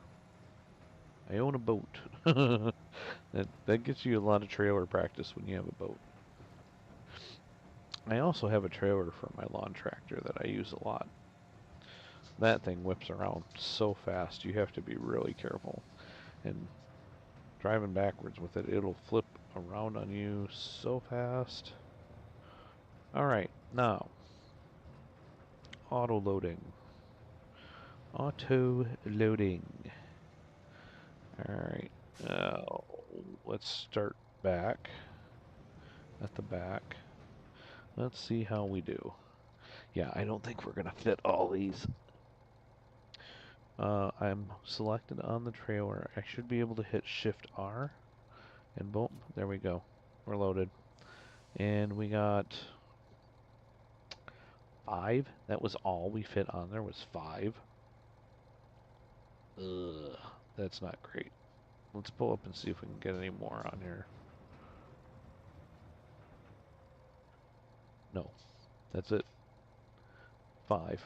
I own a boat. That gets you a lot of trailer practice when you have a boat. I also have a trailer for my lawn tractor that I use a lot. That thing whips around so fast, you have to be really careful. And driving backwards with it, it'll flip around on you so fast. Alright, now, auto loading. Auto loading. Alright, let's start back at the back. Let's see how we do. Yeah, I don't think we're going to fit all these. I'm selected on the trailer. I should be able to hit Shift R. And boom, there we go. We're loaded. And we got 5. That was all we fit on there was 5. Ugh, that's not great. Let's pull up and see if we can get any more on here. No, that's it. 5.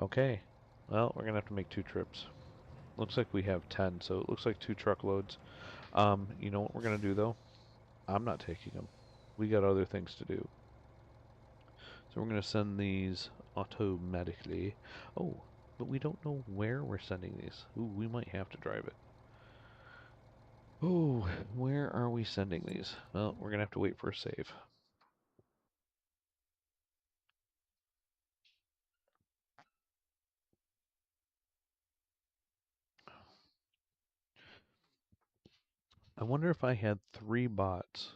Okay. Well, we're gonna have to make 2 trips. Looks like we have 10, so it looks like 2 truckloads. You know what we're gonna do though? I'm not taking them. We got other things to do. So we're gonna send these automatically. Oh, but we don't know where we're sending these. Ooh, we might have to drive it. Oh, where are we sending these? Well, we're gonna have to wait for a save. I wonder if I had 3 bots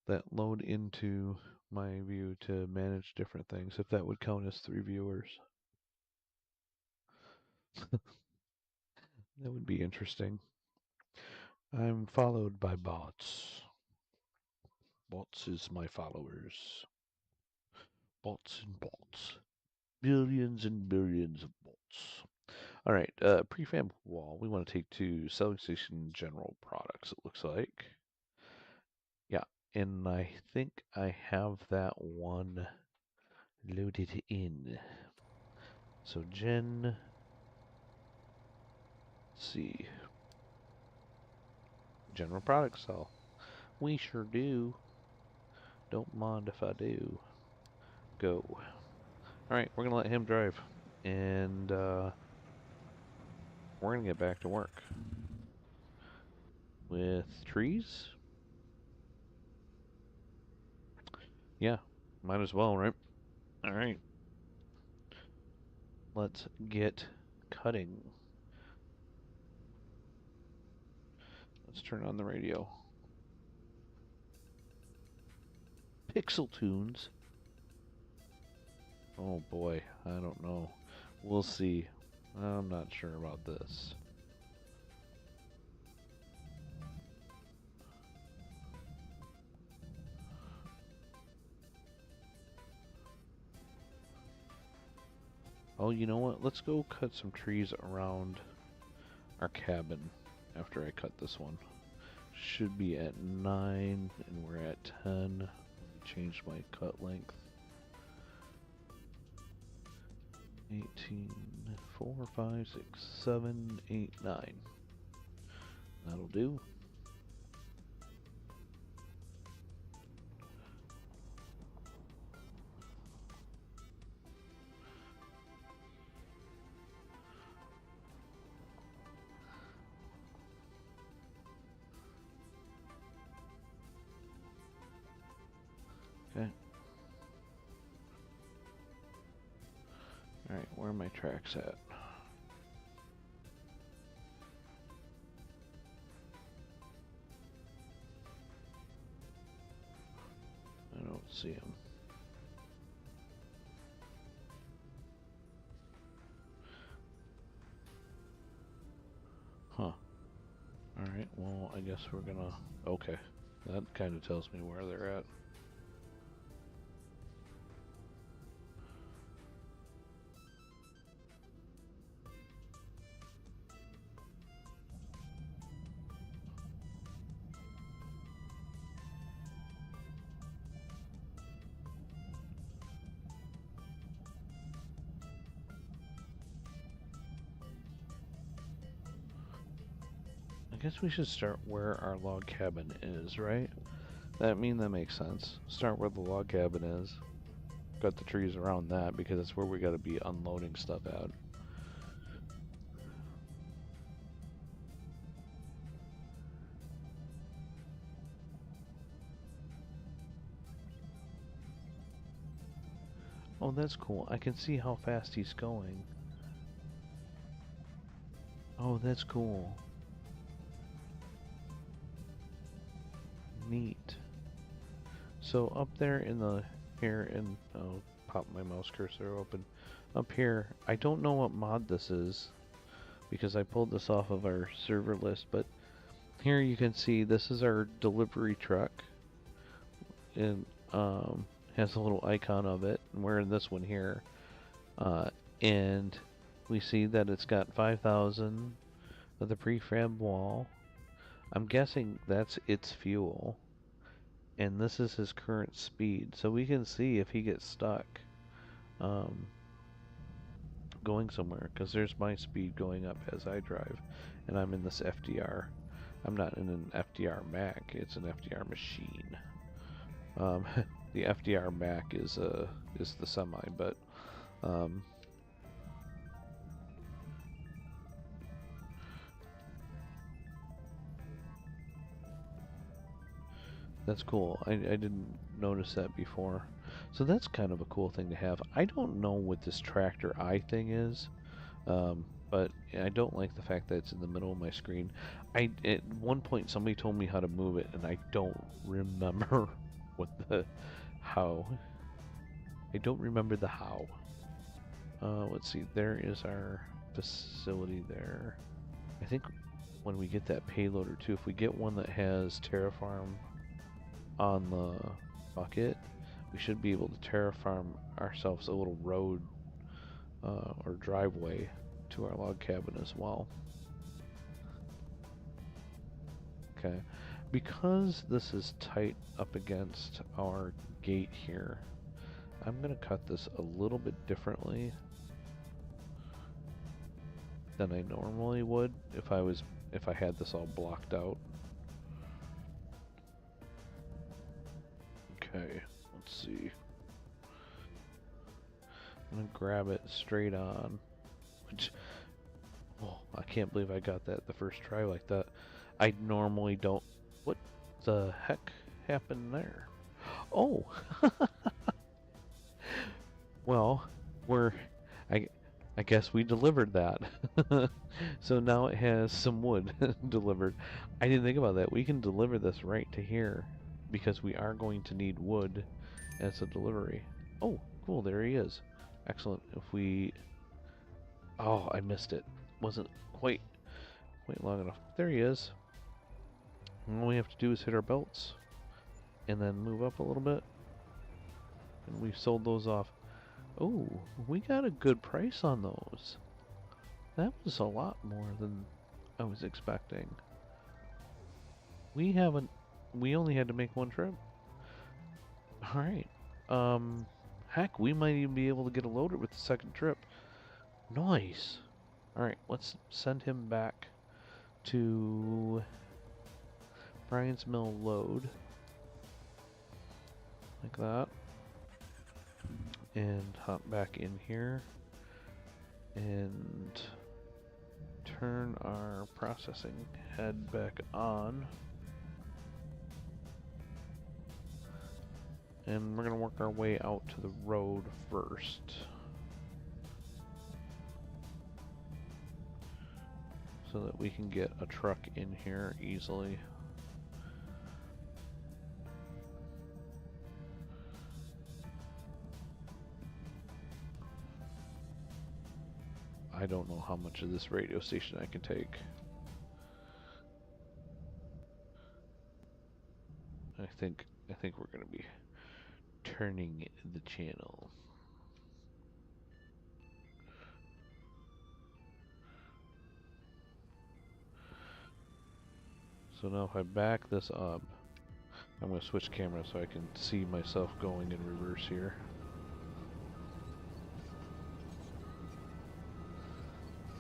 that load into my view to manage different things, if that would count as 3 viewers. That would be interesting. I'm followed by bots. Bots is my followers. Bots and bots. Billions and billions of bots. All right, prefab wall. We want to take to selling station general products, it looks like. Yeah, and I think I have that one loaded in. So let's see. General products sell. We sure do. Don't mind if I do. Go. Alright, we're going to let him drive. And we're going to get back to work. With trees? Yeah, might as well, right? Alright. Let's get cutting. Let's turn on the radio. Pixel tunes. Oh boy, I don't know. We'll see. I'm not sure about this. Oh, you know what? Let's go cut some trees around our cabin after I cut this one. Should be at 9 and we're at 10. Change my cut length. 18, 4, 5, 6, 7, 8, 9. That'll do. Okay. Alright, where are my tracks at? I don't see them. Huh. Alright, well, I guess we're gonna... Okay. That kind of tells me where they're at. I guess we should start where our log cabin is, right? That makes sense. Start where the log cabin is. Cut the trees around that because that's where we gotta be unloading stuff at. Oh, that's cool. I can see how fast he's going. Oh, that's cool. Neat. So up there in the here and I'll pop my mouse cursor open. Up here, I don't know what mod this is because I pulled this off of our server list, but here you can see this is our delivery truck. And has a little icon of it. And we're in this one here. And we see that it's got 5,000 of the prefab wall. I'm guessing that's its fuel, and this is his current speed, so we can see if he gets stuck um, going somewhere, because there's my speed going up as I drive, and I'm in this FDR. I'm not in an FDR Mac, it's an FDR machine. The FDR Mac is the semi, but that's cool. I didn't notice that before. So that's kind of a cool thing to have. I don't know what this tractor eye thing is, but I don't like the fact that it's in the middle of my screen. At one point somebody told me how to move it, and I don't remember how. I don't remember the how. Let's see. There is our facility there. I think when we get that payloader too, if we get one that has terraform on the bucket, we should be able to terraform ourselves a little road or driveway to our log cabin as well. Okay, because this is tight up against our gate here, I'm going to cut this a little bit differently than I normally would if I had this all blocked out. Okay, let's see. I'm gonna grab it straight on, which, oh, I can't believe I got that the first try like that. I normally don't. What the heck happened there? Oh, well, I guess we delivered that. So now it has some wood delivered. I didn't think about that. We can deliver this right to here because we are going to need wood as a delivery. Oh, cool, there he is. Excellent. If we... Oh, I missed it. Wasn't quite long enough. There he is. And all we have to do is hit our belts and then move up a little bit. And we've sold those off. Oh, we got a good price on those. That was a lot more than I was expecting. We only had to make one trip. Alright. Heck, we might even be able to get a loader with the second trip. Nice. Alright, let's send him back to Brian's Mill load. Like that. And hop back in here. And turn our processing head back on. And we're going to work our way out to the road first. So that we can get a truck in here easily. I don't know how much of this radio station I can take. I think we're going to be turning the channel. So now if I back this up, I'm going to switch cameras so I can see myself going in reverse here.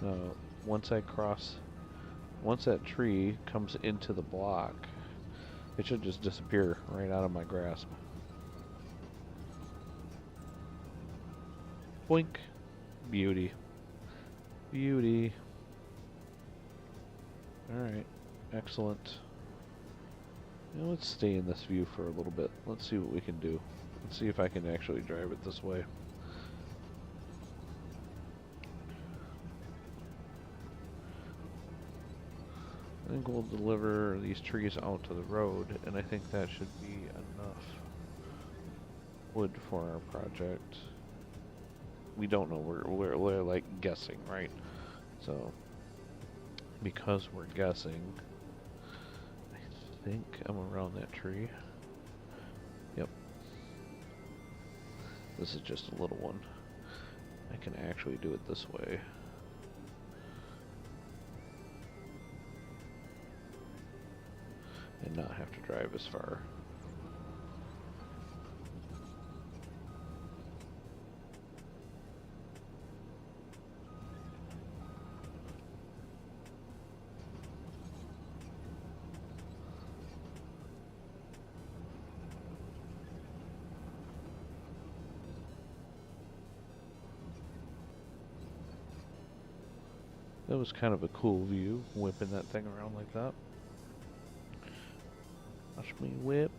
Now, once that tree comes into the block, it should just disappear right out of my grasp. Boink. Beauty. Beauty. Alright. Excellent. Now let's stay in this view for a little bit. Let's see what we can do. Let's see if I can actually drive it this way. I think we'll deliver these trees out to the road, and I think that should be enough wood for our project. We don't know, we're like guessing, right? So, because we're guessing, I think I'm around that tree. Yep. This is just a little one. I can actually do it this way. and not have to drive as far. That was kind of a cool view, whipping that thing around like that. Watch me whip.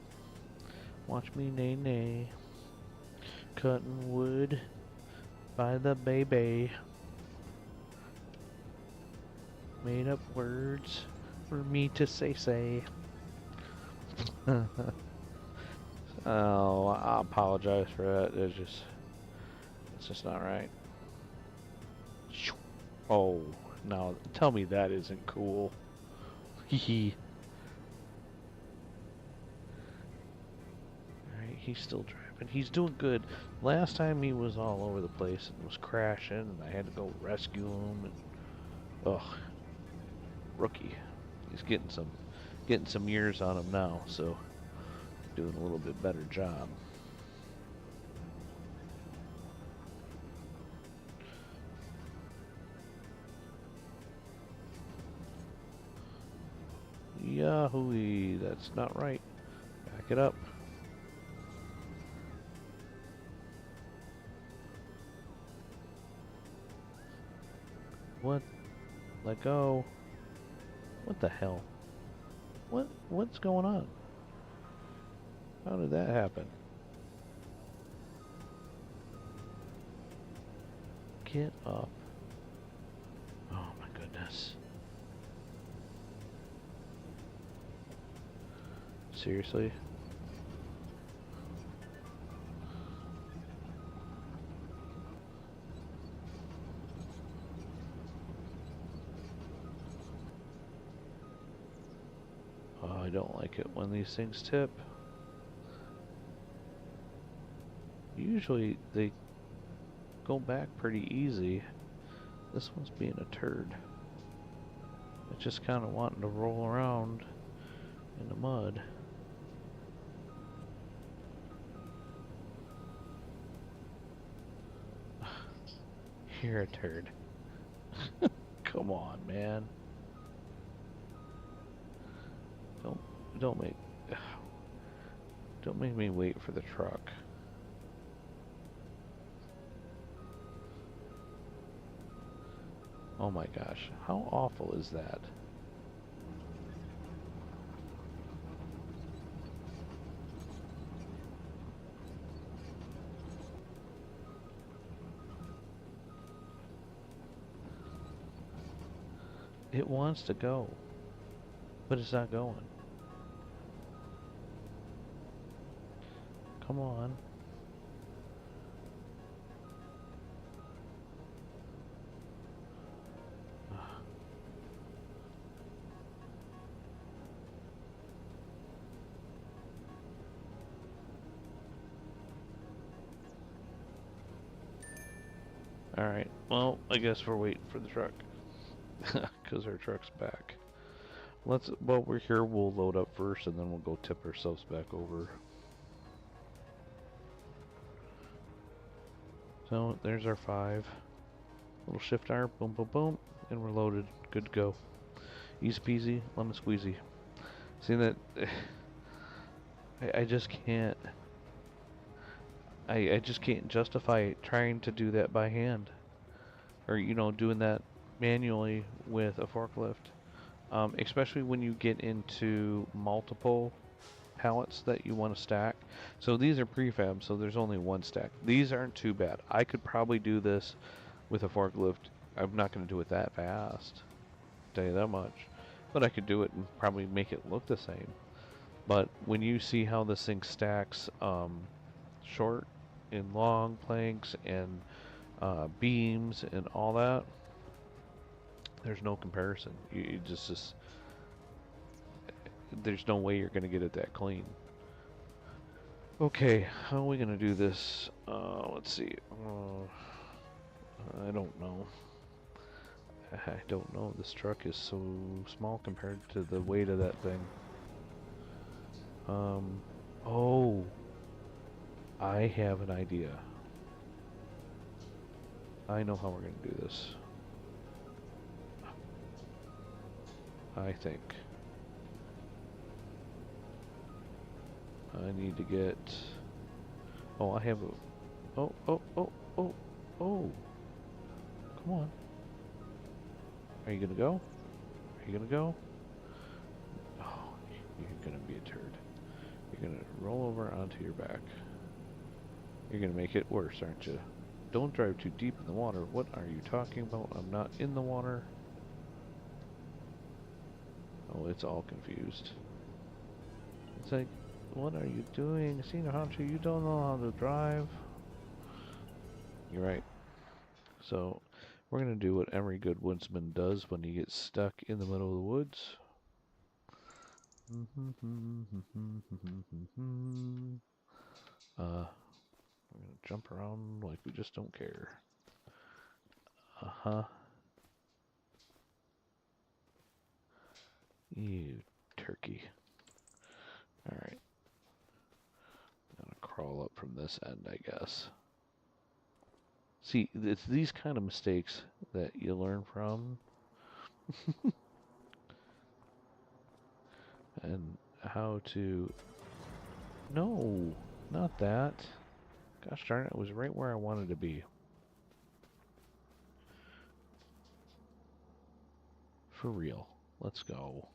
Watch me nay nay. Cutting wood by the baby. Made up words for me to say. Oh, I apologize for that. It's just not right. Oh, now tell me that isn't cool. Hee. Alright, he's still driving. He's doing good. Last time he was all over the place and was crashing, and I had to go rescue him. And, ugh, rookie. He's getting some years on him now, so doing a little bit better job. Yahoo! That's not right. Back it up. What? Let go. What the hell? What's going on? How did that happen? Get up. Oh my goodness. Seriously? Oh, I don't like it when these things tip. Usually they go back pretty easy. This one's being a turd. It's just kind of wanting to roll around in the mud. You're a turd. Come on, man. Don't make me wait for the truck. Oh my gosh, how awful is that? It wants to go, but it's not going. Come on. Alright, well, I guess we're waiting for the truck. Because our truck's back. While we're here, we'll load up first and then we'll go tip ourselves back over. So, there's our 5. Little shift arm, boom, boom, boom, and we're loaded. Good to go. Easy peasy, lemon squeezy. See that? I just can't. I just can't justify trying to do that by hand, or doing that manually with a forklift, especially when you get into multiple pallets that you want to stack. So these are prefab, so there's only one stack. These aren't too bad. I could probably do this with a forklift. I'm not going to do it that fast, tell you that much, but I could do it and probably make it look the same. But when you see how this thing stacks short and long planks and beams and all that, there's no comparison. You just there's no way you're going to get it that clean. Okay, how are we going to do this? Let's see. I don't know. I don't know. This truck is so small compared to the weight of that thing. Oh, I have an idea. I know how we're going to do this. I think. I need to get... Oh, I have a... Oh. Come on. Are you going to go? Are you going to go? Oh, you're going to be a turd. You're going to roll over onto your back. You're going to make it worse, aren't you? Don't drive too deep in the water. What are you talking about? I'm not in the water. Oh, it's all confused. It's like, what are you doing? Senior Hunter, you don't know how to drive. You're right. So, we're going to do what every good woodsman does when he gets stuck in the middle of the woods. We're going to jump around like we just don't care. Uh-huh. You turkey. Alright. I'm going to crawl up from this end, I guess. See, it's these kind of mistakes that you learn from. And how to... No, not that. Gosh darn it, it was right where I wanted to be. For real. Let's go.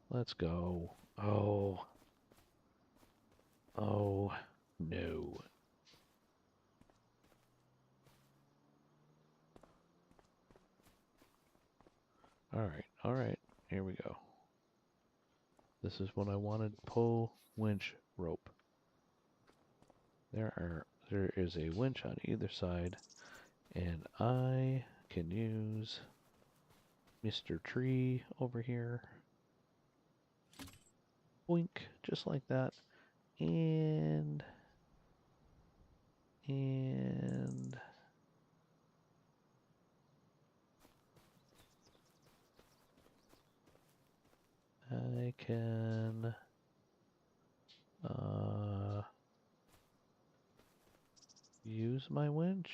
Let's go. Oh. Oh, no. Alright. Here we go. This is what I wanted. Pull winch rope. There is a winch on either side, and I can use Mr. Tree over here. Boink, just like that. And I can use my winch.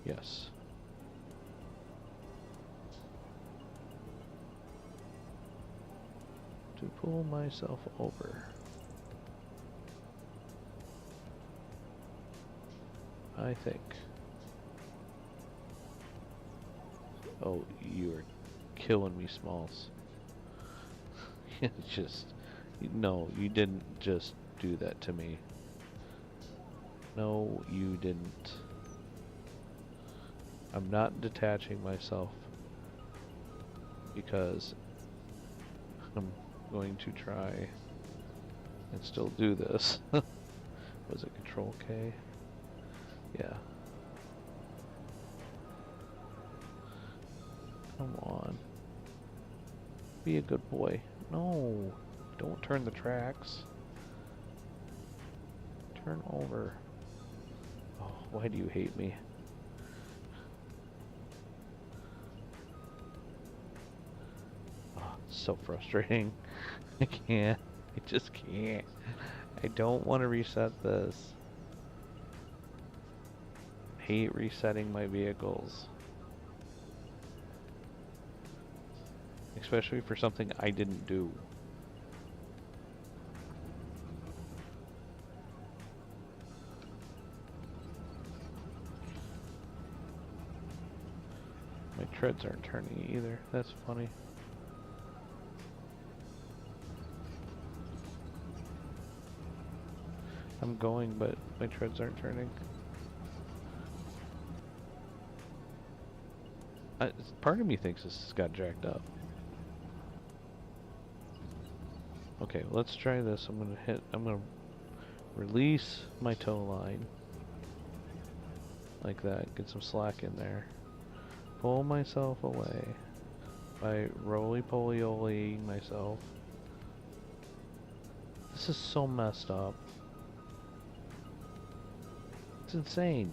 Yes. To pull myself over. I think. Oh, you are killing me, Smalls. No, you didn't just do that to me. No, you didn't. I'm not detaching myself because I'm going to try and still do this. Was it Control K? Yeah. Come on. Be a good boy. No. Don't turn the tracks. Turn over. Oh, why do you hate me? Oh, so frustrating. I can't. I just can't. I don't want to reset this. I hate resetting my vehicles. Especially for something I didn't do. My treads aren't turning either. That's funny. I'm going, but my treads aren't turning. Part of me thinks this has got jacked up. Okay, let's try this. I'm gonna release my tow line. Like that, get some slack in there. Pull myself away by roly-poly-olying myself. This is so messed up. It's insane.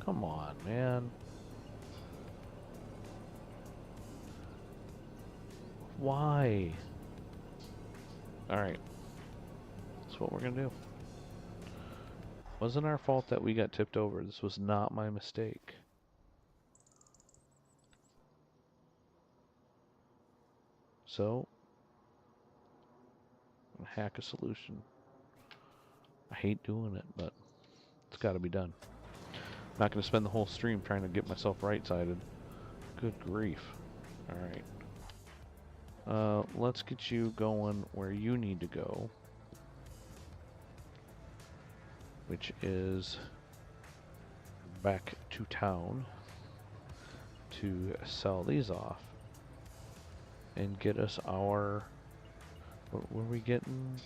Come on, man. Why? Alright. That's what we're gonna do. Wasn't our fault that we got tipped over. This was not my mistake. So, hack a solution. I hate doing it, but it's got to be done. I'm not going to spend the whole stream trying to get myself right-sided. Good grief. Alright. Let's get you going where you need to go. Which is back to town to sell these off. And get us our... What were we getting?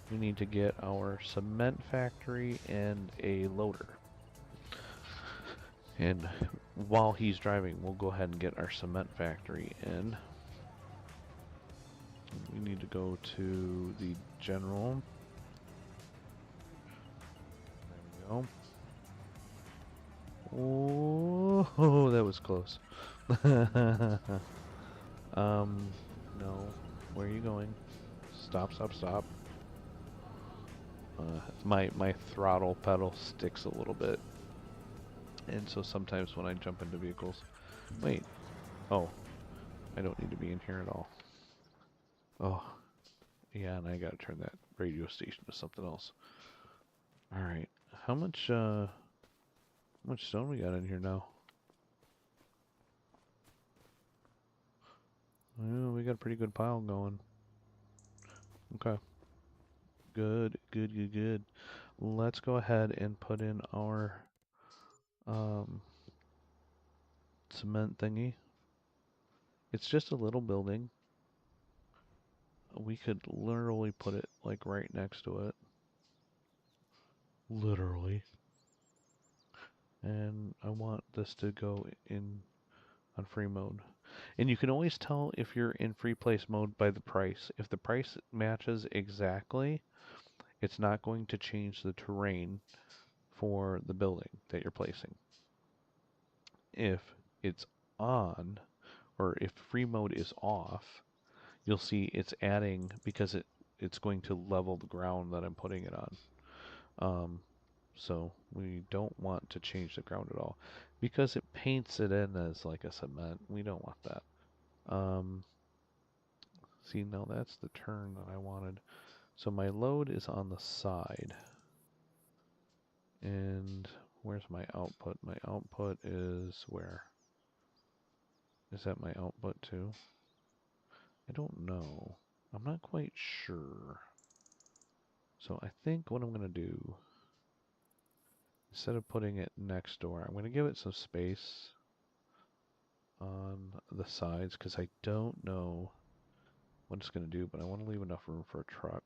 We need to get our cement factory and a loader. And while he's driving, we'll go ahead and get our cement factory in. We need to go to the general. There we go. Oh, that was close. No. Where are you going? Stop, stop, stop. My throttle pedal sticks a little bit. And so sometimes when I jump into vehicles... Wait. Oh. I don't need to be in here at all. Oh. Yeah, and I gotta turn that radio station to something else. Alright. How much stone we got in here now? Well, we got a pretty good pile going. Okay. Good, good, good, good. Let's go ahead and put in our cement thingy. It's just a little building. We could literally put it like right next to it. Literally. And I want this to go in on free mode. And you can always tell if you're in free place mode by the price. If the price matches exactly, it's not going to change the terrain for the building that you're placing. If it's on, or if free mode is off, you'll see it's adding because it's going to level the ground that I'm putting it on. So we don't want to change the ground at all because it paints it in as like a cement. We don't want that. See, now that's the turn that I wanted. So my load is on the side. And where's my output? My output is where? Is that my output too? I don't know. I'm not quite sure. So I think what I'm going to do, instead of putting it next door, I'm going to give it some space on the sides because I don't know what it's going to do, but I want to leave enough room for a truck.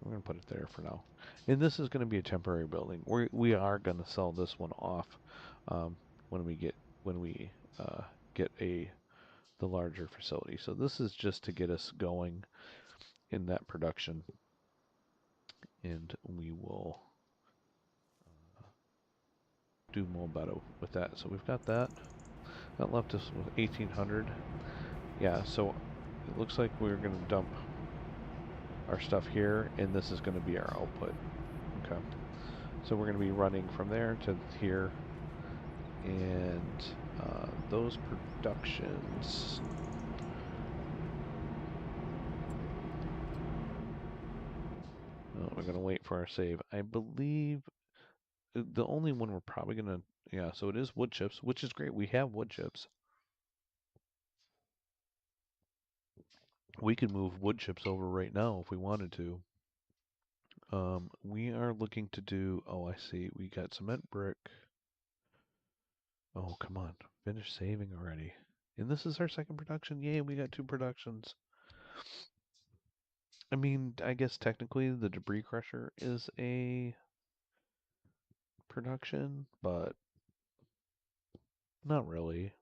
We're going to put it there for now. And this is going to be a temporary building. We are going to sell this one off when we get the larger facility. So this is just to get us going in that production, and we will do more better with that. So we've got that. That left us with 1,800. Yeah, so it looks like we're going to dump our stuff here, and this is going to be our output. Okay. So we're going to be running from there to here, and those productions... Oh, we're going to wait for our save. I believe the only one we're probably going to... Yeah, so it is wood chips, which is great. We have wood chips. We could move wood chips over right now if we wanted to. We are looking to do... Oh, I see. We got cement brick. Oh, come on. Finish saving already. And this is our second production. Yay, we got 2 productions. I mean, I guess technically the debris crusher is a production, but not really.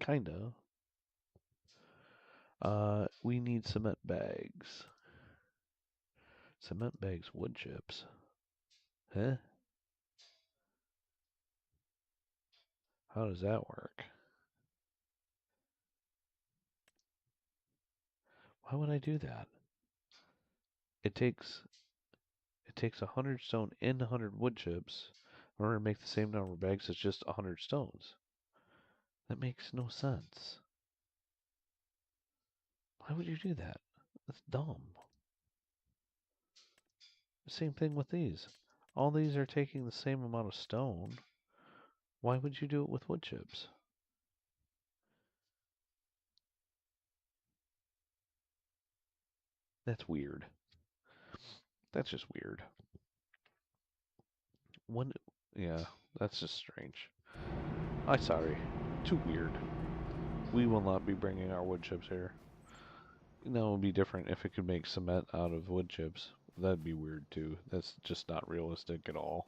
Kinda. We need cement bags. Cement bags, wood chips. Huh? How does that work? Why would I do that? It takes 100 stone and 100 wood chips in order to make the same number of bags as just 100 stones. That makes no sense. Why would you do that? That's dumb. Same thing with these. All these are taking the same amount of stone. Why would you do it with wood chips? That's weird. That's just weird. One, yeah, that's just strange. I'm sorry. Too weird. We will not be bringing our wood chips here. That would be different if it could make cement out of wood chips. That'd be weird too. That's just not realistic at all.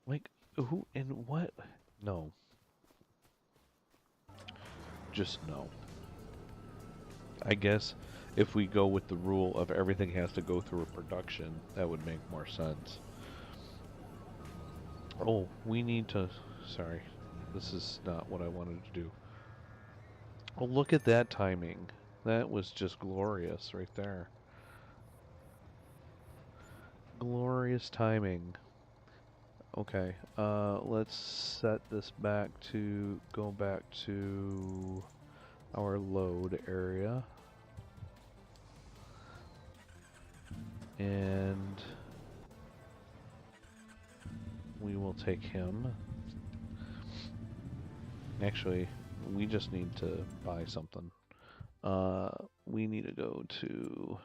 Like, who and what? No. Just no. I guess if we go with the rule of everything has to go through a production, that would make more sense. Oh, we need to... Sorry. This is not what I wanted to do. Oh, look at that timing. That was just glorious right there. Glorious timing. Okay, let's set this back to... Go back to our load area. And we will take him. Actually, we just need to buy something. We need to go to...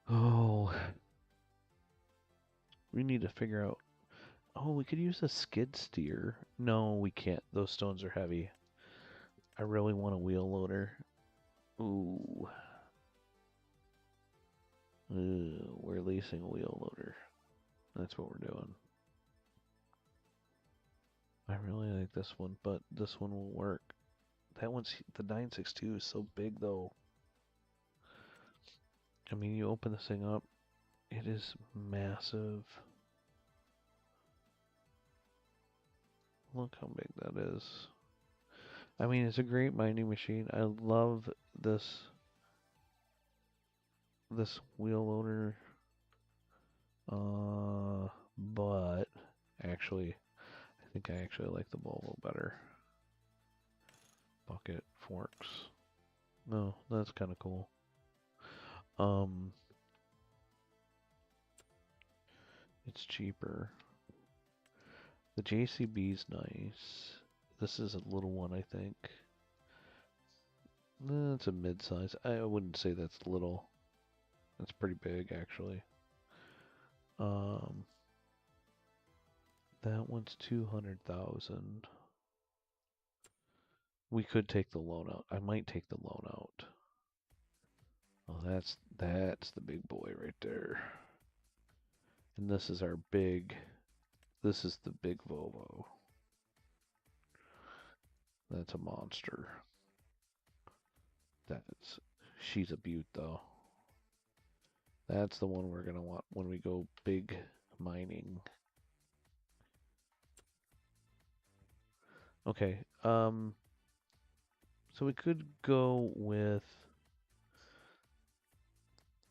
Oh, we need to figure out... Oh, we could use a skid steer. No, we can't. Those stones are heavy. I really want a wheel loader. Ooh. We're leasing a wheel loader. That's what we're doing. I really like this one, but this one will work. That one's... The 962 is so big, though. I mean, you open this thing up, it is massive. Look how big that is. I mean, it's a great mining machine. I love this wheel loader. But actually, I think I actually like the Volvo better. Bucket forks. No, that's kind of cool. It's cheaper. The JCB's nice. This is a little one, I think. It's a mid-size. I wouldn't say that's little. That's pretty big, actually. That one's 200,000. We could take the loan out. I might take the loan out. Oh, that's the big boy right there. And this is our big. This is the big Volvo. That's a monster. She's a beaut though. That's the one we're gonna want when we go big mining. Okay, so we could go with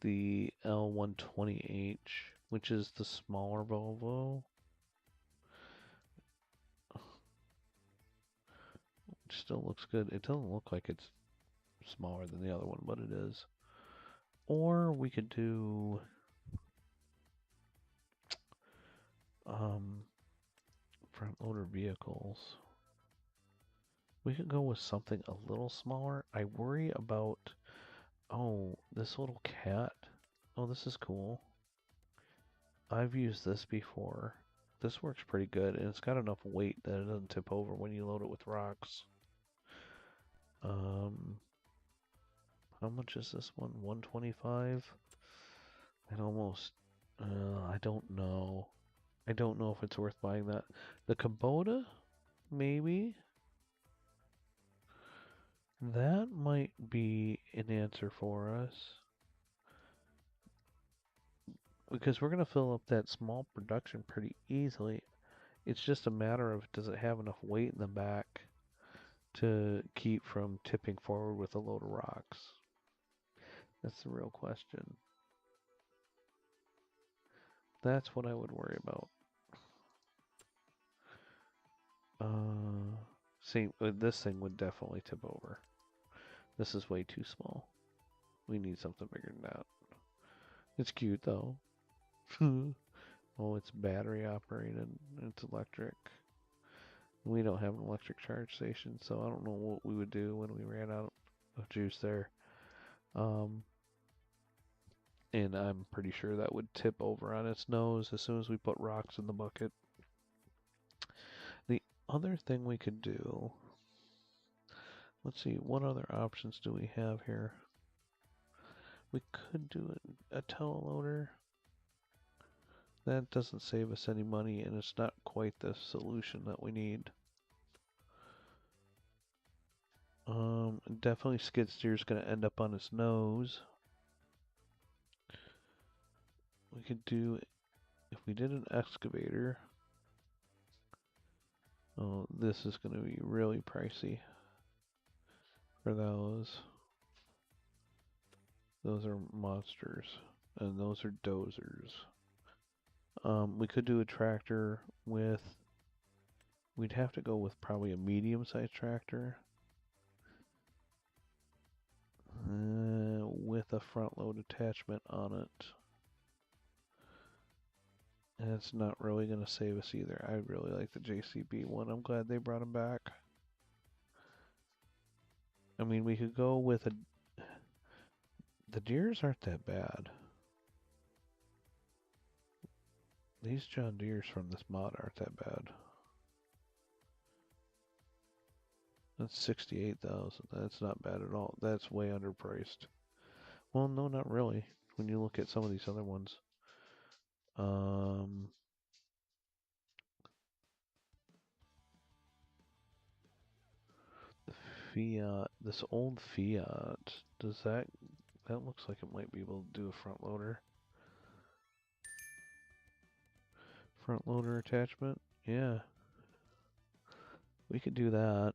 the L120H, which is the smaller Volvo. Which still looks good. It doesn't look like it's smaller than the other one, but it is. Or we could do front loader vehicles. We could go with something a little smaller. I worry about, oh, this little cat. Oh, this is cool. I've used this before. This works pretty good, and it's got enough weight that it doesn't tip over when you load it with rocks. How much is this one? 125? And almost, I don't know. I don't know if it's worth buying that. The Kubota? Maybe? That might be an answer for us. Because we're going to fill up that small production pretty easily. It's just a matter of does it have enough weight in the back to keep from tipping forward with a load of rocks? That's the real question. That's what I would worry about. See, this thing would definitely tip over. This is way too small. We need something bigger than that. It's cute though. Oh, it's battery operated. It's electric. We don't have an electric charge station, so I don't know what we would do when we ran out of juice there. And I'm pretty sure that would tip over on its nose as soon as we put rocks in the bucket. The other thing we could do, let's see, what other options do we have here? We could do a tow loader. That doesn't save us any money, and it's not quite the solution that we need. Definitely skid steer's going to end up on its nose. We could do, if we did an excavator. Oh, this is going to be really pricey for those. Those are monsters, and those are dozers. We could do a tractor with, we'd have to go with probably a medium-sized tractor with a front-load attachment on it. And it's not really going to save us either. I really like the JCB one. I'm glad they brought him back. I mean, we could go with a... The Deeres aren't that bad. These John Deeres from this mod aren't that bad. That's 68,000. That's not bad at all. That's way underpriced. Well, no, not really. When you look at some of these other ones. The Fiat, this old Fiat, does that looks like it might be able to do a front loader. Front loader attachment? Yeah. We could do that.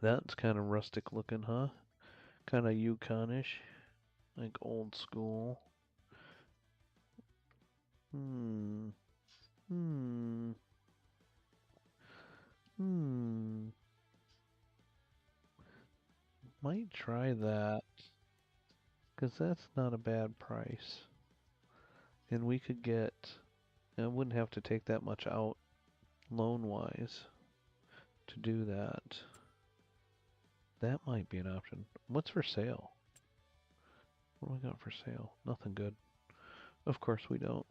That's kind of rustic looking, huh? Kind of Yukon-ish. Like old school. Might try that. Because that's not a bad price. And we could get... I wouldn't have to take that much out loan-wise to do that. That might be an option. What's for sale? What do we got for sale? Nothing good. Of course we don't.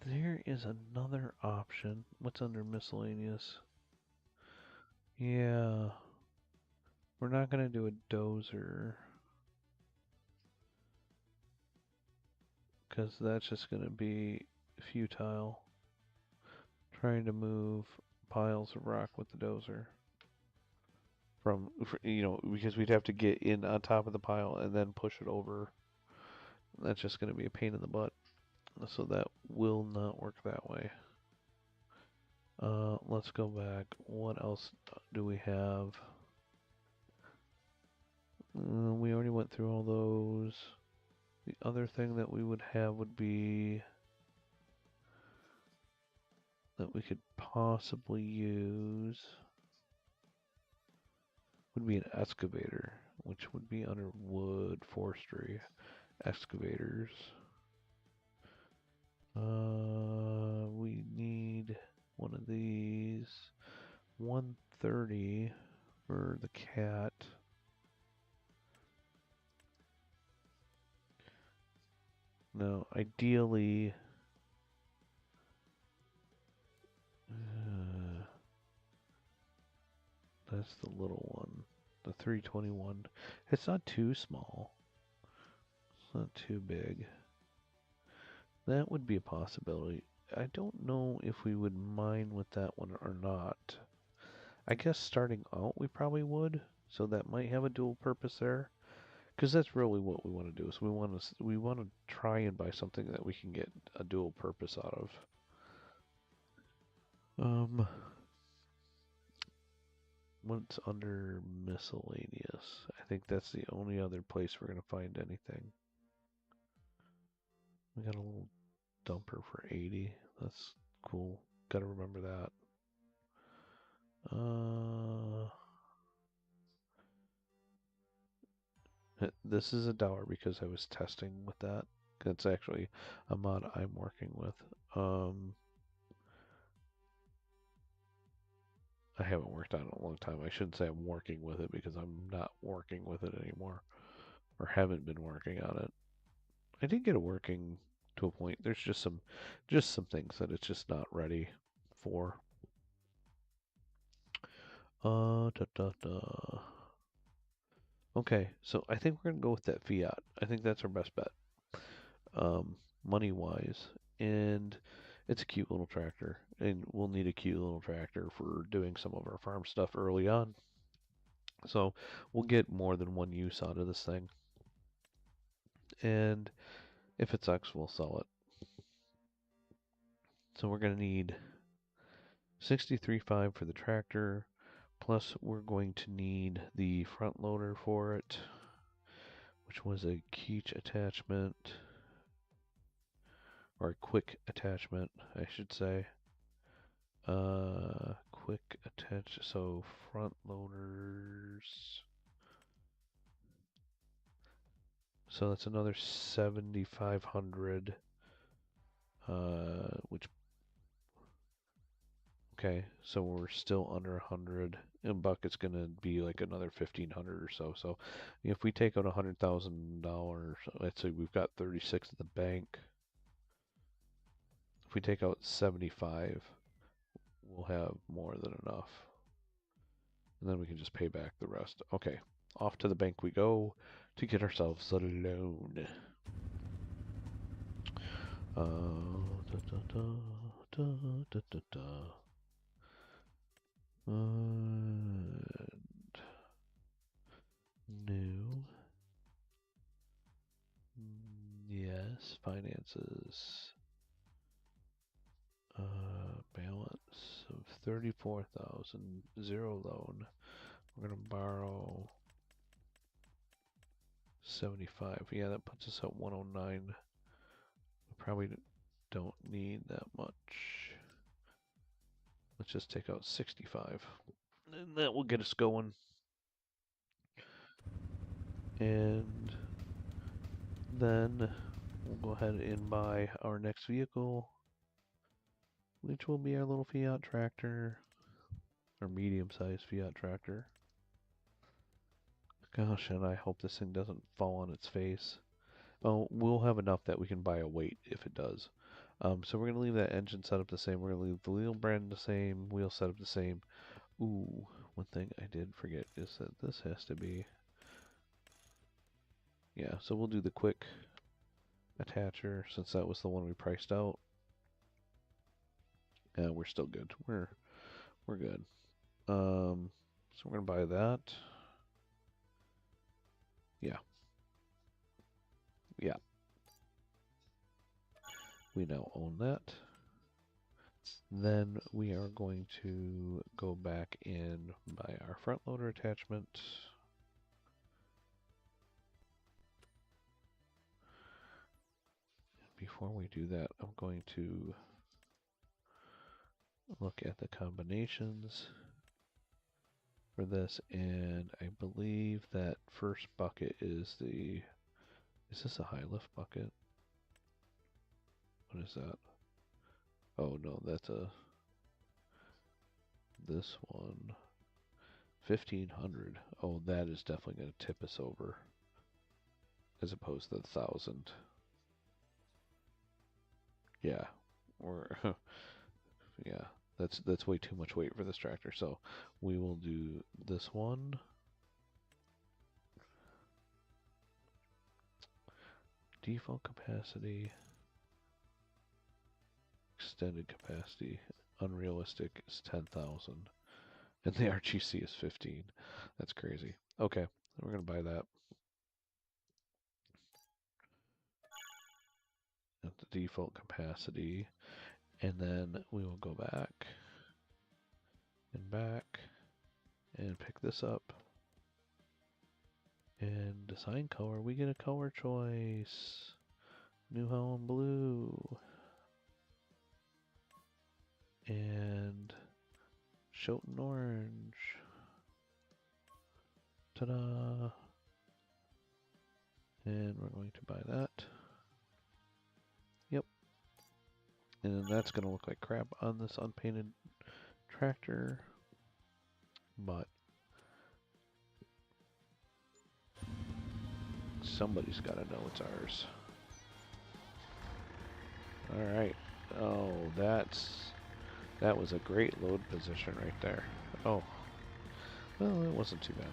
There is another option. What's under miscellaneous? Yeah. We're not going to do a dozer. Because that's just going to be futile. Trying to move piles of rock with the dozer. Because we'd have to get in on top of the pile and then push it over. That's just going to be a pain in the butt. So that will not work that way. Let's go back. What else do we have? We already went through all those. The other thing that we would have would be that we could possibly use would be an excavator, which would be under wood forestry excavators. We need one of these. 130 for the cat. No, ideally, that's the little one, the 321. It's not too small. It's not too big. That would be a possibility. I don't know if we would mine with that one or not. I guess starting out we probably would, so that might have a dual purpose there. Because that's really what we want to do. Is we want to try and buy something that we can get a dual purpose out of. What's under miscellaneous? I think that's the only other place we're going to find anything. We got a little dumper for 80. That's cool. Got to remember that. This is $1 because I was testing with that. That's actually a mod I'm working with. I haven't worked on it in a long time. I shouldn't say I'm working with it because I'm not working with it anymore, or haven't been working on it. I did get it working to a point. There's just some things that it's just not ready for. Da, da, da. Okay, so I think we're gonna go with that Fiat. I think that's our best bet, money wise, and it's a cute little tractor, and we'll need a cute little tractor for doing some of our farm stuff early on. So we'll get more than one use out of this thing, and if it sucks, we'll sell it. So we're gonna need 63.5 for the tractor, plus we're going to need the front loader for it, which was a Keech attachment, or a quick attachment, I should say. Quick attach, so front loaders. So that's another 7,500, which, okay, so we're still under 100. In bucket's gonna be like another 1,500 or so. So if we take out $100,000, let's say we've got 36 at the bank. If we take out 75, we'll have more than enough. And then we can just pay back the rest. Okay, off to the bank we go to get ourselves a loan. Da, da, da, da, da, da, da. New. Yes, finances. Balance of 34,000. Zero loan. We're gonna borrow 75. Yeah, that puts us at 109. We probably don't need that much. Let's just take out 65. And that will get us going. And then we'll go ahead and buy our next vehicle, which will be our little Fiat tractor, our medium-sized Fiat tractor. Gosh, and I hope this thing doesn't fall on its face. Oh, we'll have enough that we can buy a weight if it does. So we're going to leave that engine setup the same. We're going to leave the wheel brand the same, wheel setup the same. Ooh, one thing I did forget is that this has to be... Yeah, so we'll do the quick attacher since that was the one we priced out. Yeah, we're still good. We're good. So we're gonna buy that. Yeah. Yeah. We now own that. Then we are going to go back and buy our front loader attachment. Before we do that, I'm going to look at the combinations for this, and I believe that first bucket is the... Is this a high lift bucket? What is that? Oh no, that's a... This one... 1,500. Oh, that is definitely going to tip us over, as opposed to 1,000. Yeah, we're... yeah, that's way too much weight for this tractor. So we will do this one. Default capacity, extended capacity, unrealistic is 10,000, and the RGC is 15. That's crazy. Okay, we're gonna buy that. At the default capacity, and then we will go back and back and pick this up. And design color, we get a color choice. New Holland blue. And Shoten orange. Ta-da! And we're going to buy that. Yep. And then that's going to look like crap on this unpainted tractor. But somebody's got to know it's ours. Alright. Oh, that was a great load position right there. Oh. Well, it wasn't too bad.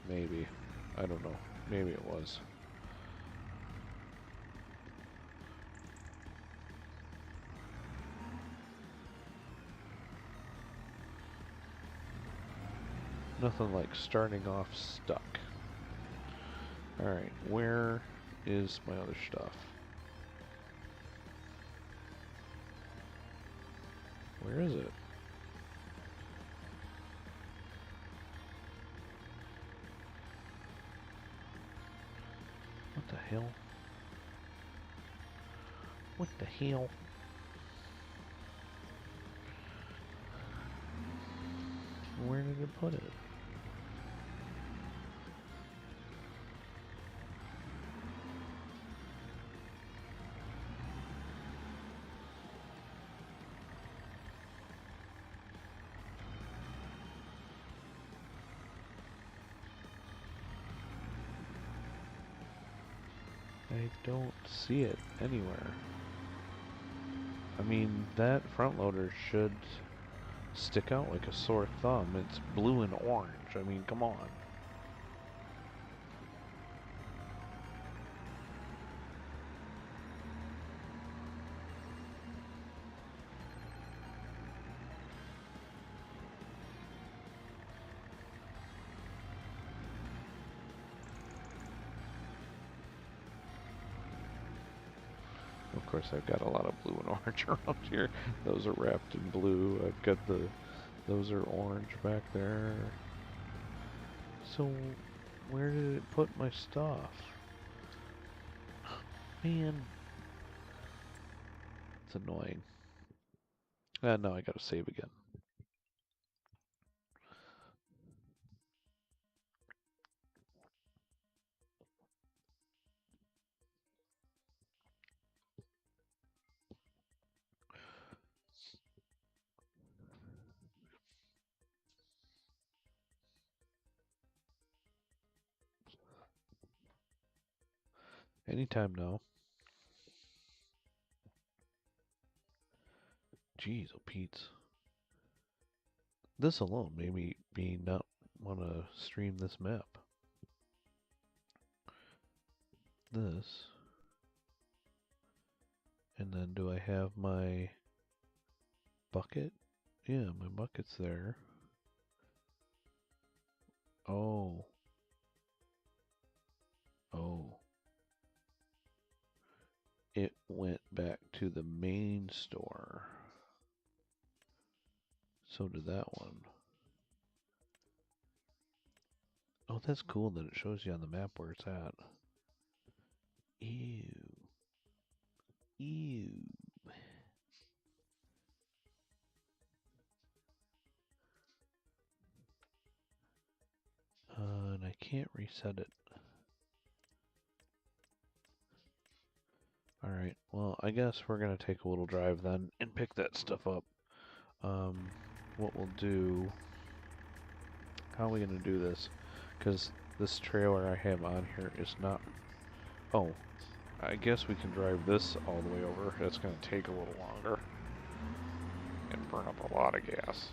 Maybe. I don't know. Maybe it was. Nothing like starting off stuck. Alright, where is my other stuff? Where is it? What the hell? What the hell? Where did it put it? I don't see it anywhere. I mean, that front loader should stick out like a sore thumb. It's blue and orange. I mean, come on. Of course, I've got a lot of blue and orange around here. Those are wrapped in blue. I've got those are orange back there. So, where did it put my stuff? Man. It's annoying. No, I gotta save again. Anytime now. Jeez, oh Pete's. This alone made me not want to stream this map. This. And then do I have my bucket? Yeah, my bucket's there. Oh. Oh. It went back to the main store. So did that one. Oh, that's cool that it shows you on the map where it's at. Ew. Ew. And I can't reset it. Alright, well, I guess we're going to take a little drive then and pick that stuff up. What we'll do... How are we going to do this? Because this trailer I have on here is not... Oh, I guess we can drive this all the way over. It's going to take a little longer. And burn up a lot of gas.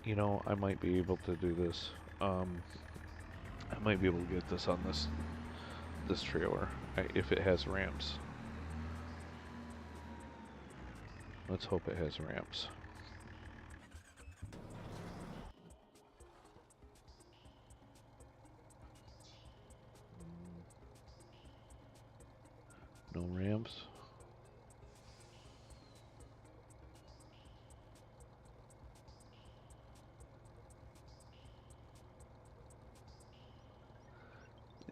You know, I might be able to do this. I might be able to get this on this trailer if it has ramps. Let's hope it has ramps. No ramps.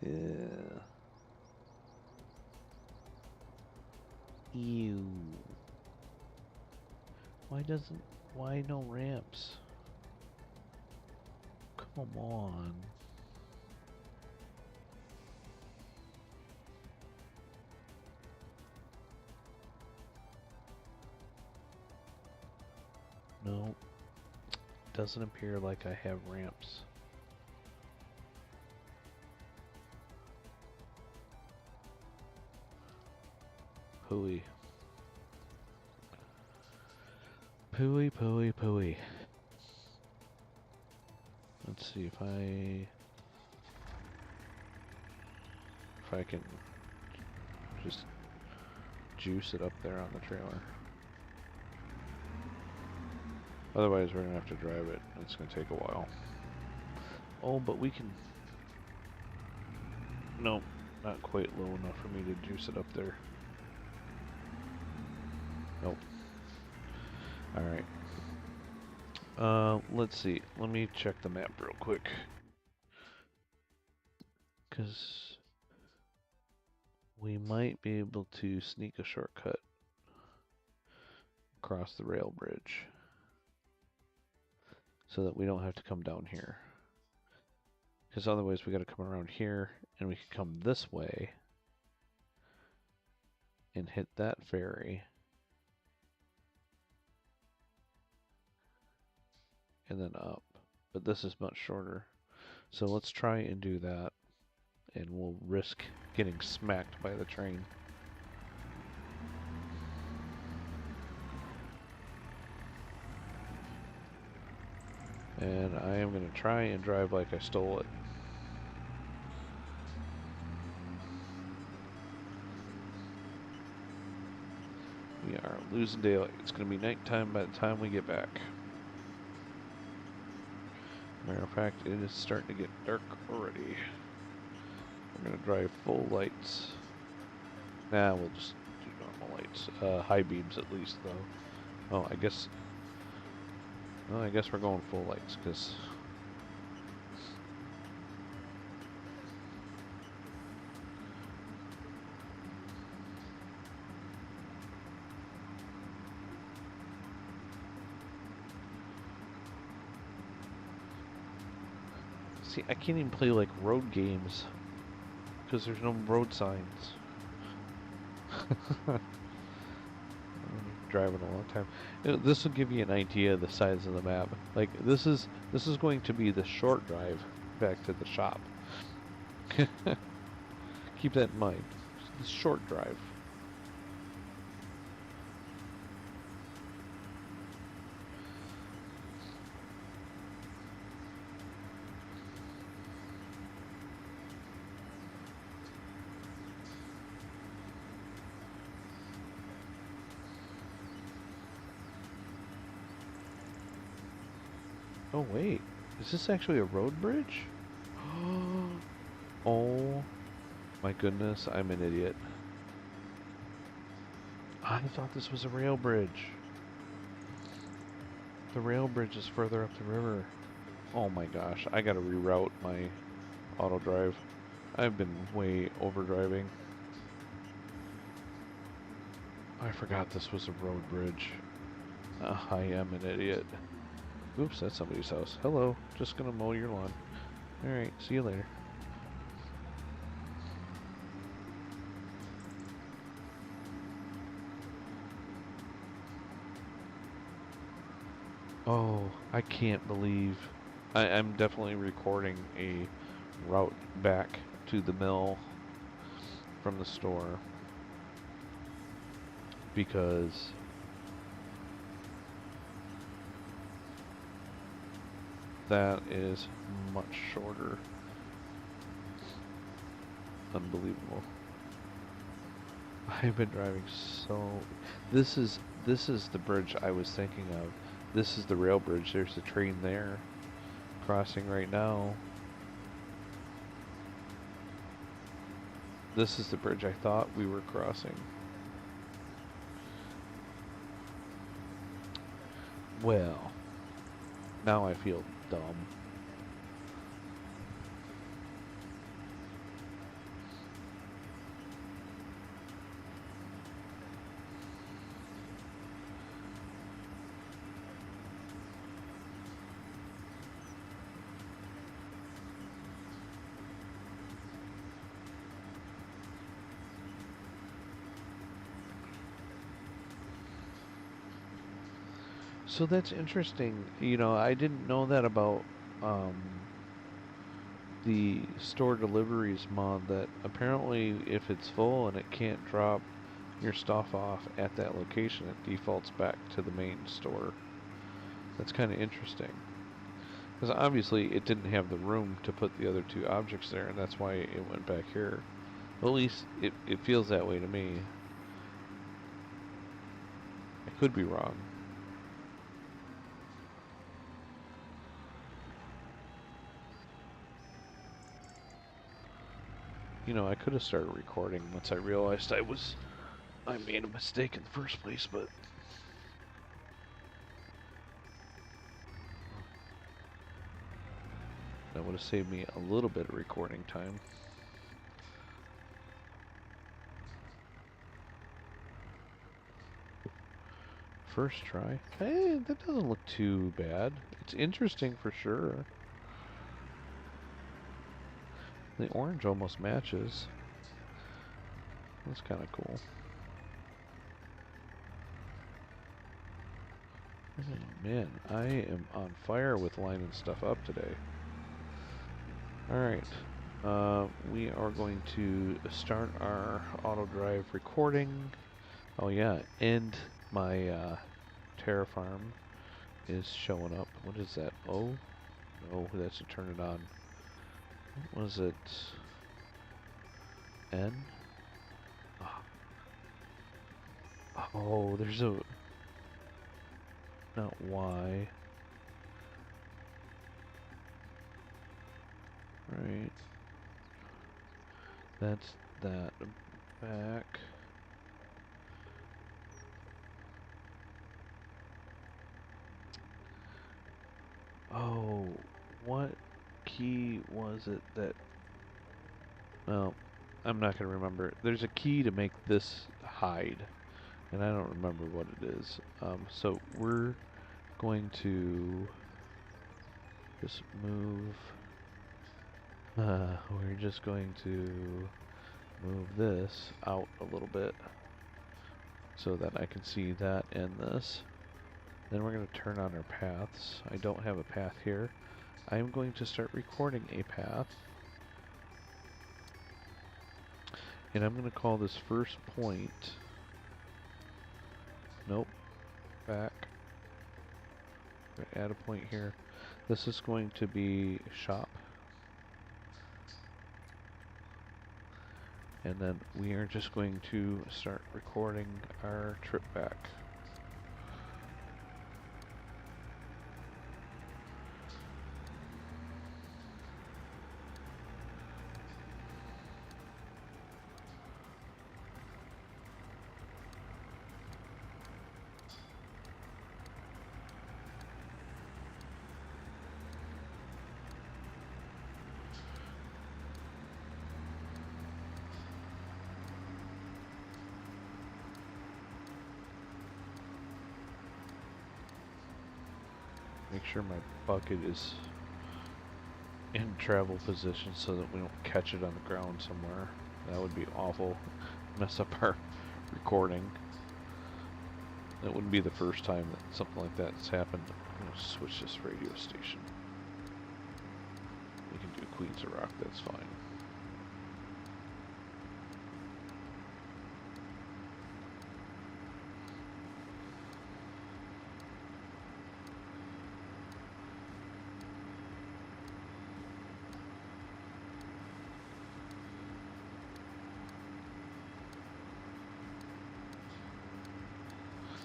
Yeah. Ew. Why no ramps? Come on. No, doesn't appear like I have ramps. Pooey. Pooey, pooey, pooey. Let's see if I can just juice it up there on the trailer. Otherwise we're gonna have to drive it. It's gonna take a while. Oh, but we can... Nope, not quite low enough for me to juice it up there. Nope. Alright. Let's see. Let me check the map real quick. Because we might be able to sneak a shortcut across the rail bridge so that we don't have to come down here. Because otherwise we got to come around here and we can come this way and hit that ferry. And then up. But this is much shorter. So let's try and do that. And we'll risk getting smacked by the train. And I am going to try and drive like I stole it. We are losing daylight. It's going to be nighttime by the time we get back. Matter of fact, it is starting to get dark already. We're going to drive full lights. Nah, we'll just do normal lights. High beams at least, though. Oh, I guess we're going full lights, because... See, I can't even play, like, road games, because there's no road signs. Driving a long time. This will give you an idea of the size of the map. Like, this is going to be the short drive back to the shop. Keep that in mind. The short drive. Oh wait, is this actually a road bridge? Oh my goodness, I'm an idiot. I thought this was a rail bridge. The rail bridge is further up the river. Oh my gosh, I gotta reroute my auto drive. I've been way overdriving. I forgot this was a road bridge. I am an idiot. Oops, that's somebody's house. Hello, just gonna mow your lawn. Alright, see you later. Oh, I can't believe... I'm definitely recording a route back to the mill from the store. Because... that is much shorter. Unbelievable. I've been driving so... This is the bridge I was thinking of. This is the rail bridge. There's a train there crossing right now. This is the bridge I thought we were crossing. Well, now I feel dumb. So that's interesting. You know, I didn't know that about um, the store deliveries mod, that apparently if it's full and it can't drop your stuff off at that location, it defaults back to the main store. That's kind of interesting. Because obviously it didn't have the room to put the other two objects there, and that's why it went back here. Well, at least it feels that way to me. I could be wrong. You know, I could have started recording once I realized I made a mistake in the first place, but that would have saved me a little bit of recording time. First try. Hey, that doesn't look too bad. It's interesting for sure. The orange almost matches. That's kind of cool. Oh, man, I am on fire with lining stuff up today. Alright, we are going to start our auto drive recording. Oh yeah, and my Terra farm is showing up. What is that? Oh, no, that's to turn it on. What was it? N? Oh, there's a... not Y. Right. That's that. Back. Oh, what key was it that... Well, I'm not going to remember. There's a key to make this hide, and I don't remember what it is. So we're going to just move... we're just going to move this out a little bit so that I can see that and this. Then we're going to turn on our paths. I don't have a path here. I'm going to start recording a path. And I'm going to call this first point... Nope. Back. I'm going to add a point here. This is going to be shop. And then we are just going to start recording our trip back. Make sure my bucket is in travel position so that we don't catch it on the ground somewhere. That would be awful. Mess up our recording. That wouldn't be the first time that something like that's happened. I'm going to switch this radio station. We can do Queens of Rock, that's fine.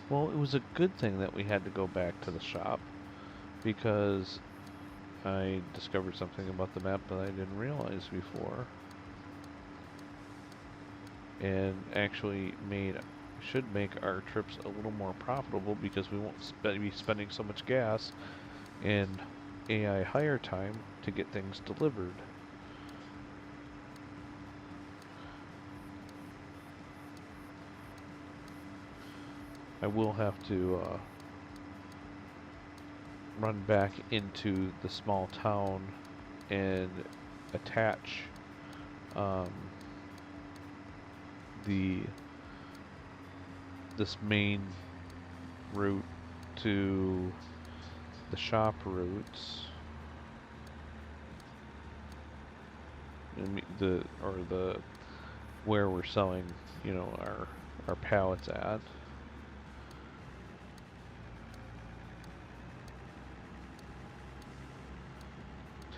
Well, it was a good thing that we had to go back to the shop, because I discovered something about the map that I didn't realize before, and actually should make our trips a little more profitable, because we won't be spending so much gas and AI hire time to get things delivered. I will have to run back into the small town and attach this main route to the shop routes. The where we're selling, you know, our pallets at.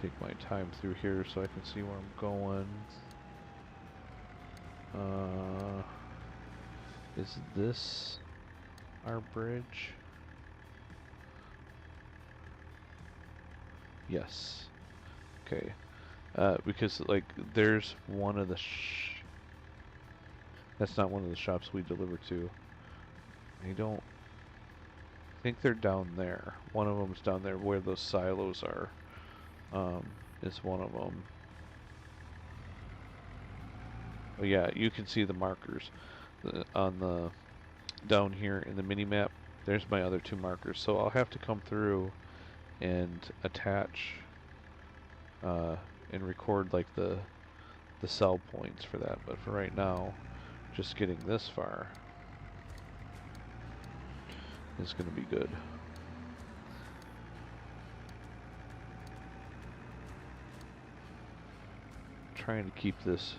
Take my time through here so I can see where I'm going. Is this our bridge? Yes. Okay. Because like there's one of the that's not one of the shops we deliver to. I don't think they're down there. One of them's down there where those silos are. Is one of them. Oh yeah, you can see the markers on the down here in the mini map. There's my other two markers. So I'll have to come through and attach and record like the sell points for that. But for right now, just getting this far is going to be good. Trying to keep this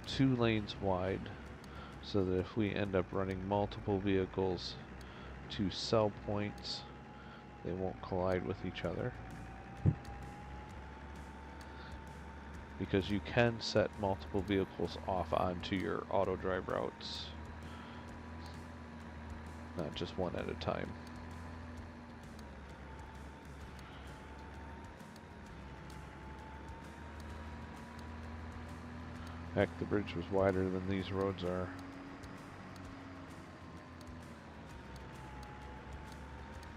2 lanes wide so that if we end up running multiple vehicles to sell points, they won't collide with each other. Because you can set multiple vehicles off onto your auto drive routes, not just one at a time. Heck, the bridge was wider than these roads are.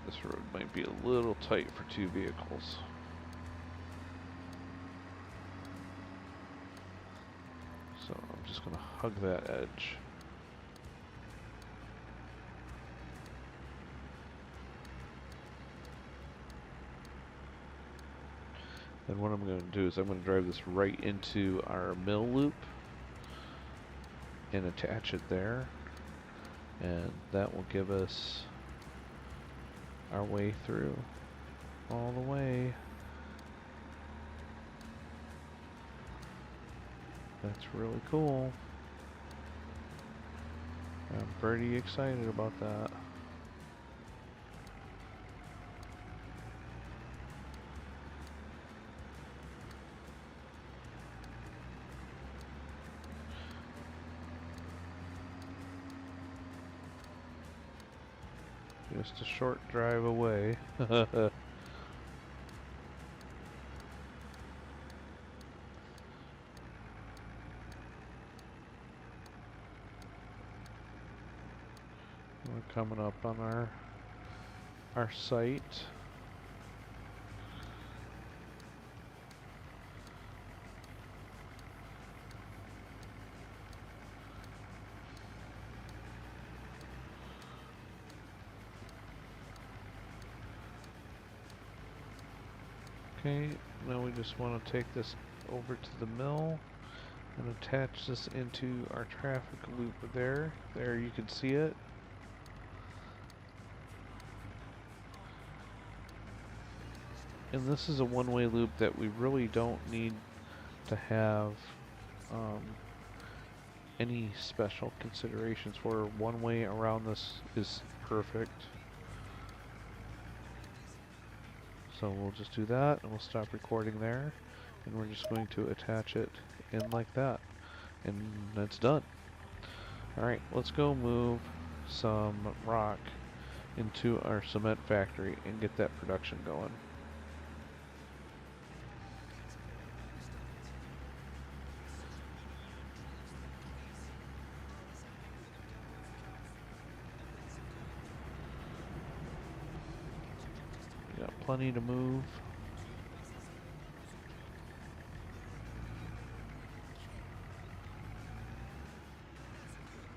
This road might be a little tight for 2 vehicles. So I'm just going to hug that edge. And what I'm going to do is I'm going to drive this right into our mill loop and attach it there. And that will give us our way through all the way. That's really cool. I'm pretty excited about that. Just a short drive away. We're coming up on our site. Okay, now we just want to take this over to the mill and attach this into our traffic loop there. There you can see it. And this is a one-way loop that we really don't need to have any special considerations for. One way around this is perfect. So we'll just do that and we'll stop recording there, and we're just going to attach it in like that, and that's done. Alright, let's go move some rock into our cement factory and get that production going. Got plenty to move.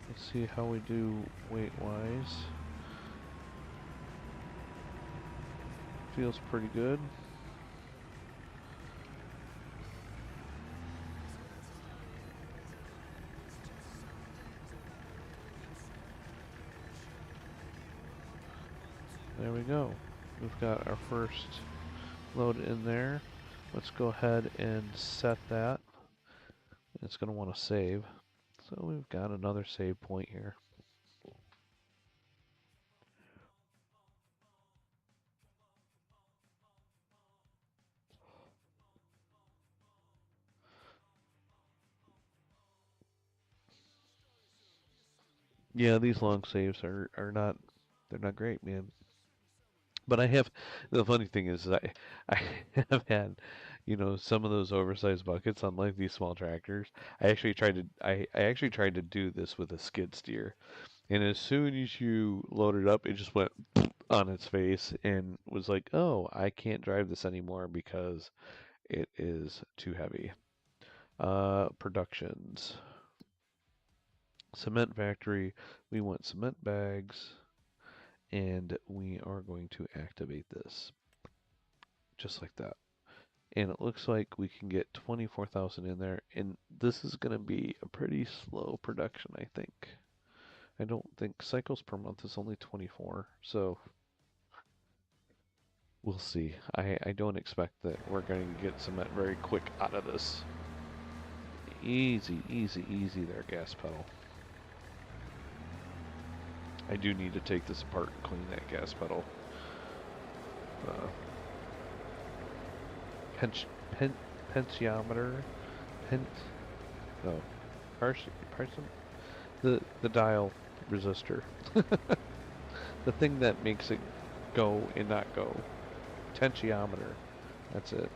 Let's see how we do weight-wise. Feels pretty good. There we go. We've got our first load in there. Let's go ahead and set that. It's going to want to save. So we've got another save point here. Yeah, these long saves are not, they're not great, man. But I have, the funny thing is I have had, some of those oversized buckets on like these small tractors. I actually tried to do this with a skid steer. And as soon as you load it up, it just went on its face and was like, "Oh, I can't drive this anymore because it is too heavy." Productions. Cement factory. We want cement bags, and we are going to activate this just like that. And it looks like we can get 24,000 in there, and this is going to be a pretty slow production, I think. I don't think cycles per month is only 24, so we'll see. I don't expect that we're going to get cement very quick out of this. Easy, easy, easy there, gas pedal. I do need to take this apart and clean that gas pedal. Potentiometer, no, the dial resistor, the thing that makes it go and not go. Potentiometer, that's it.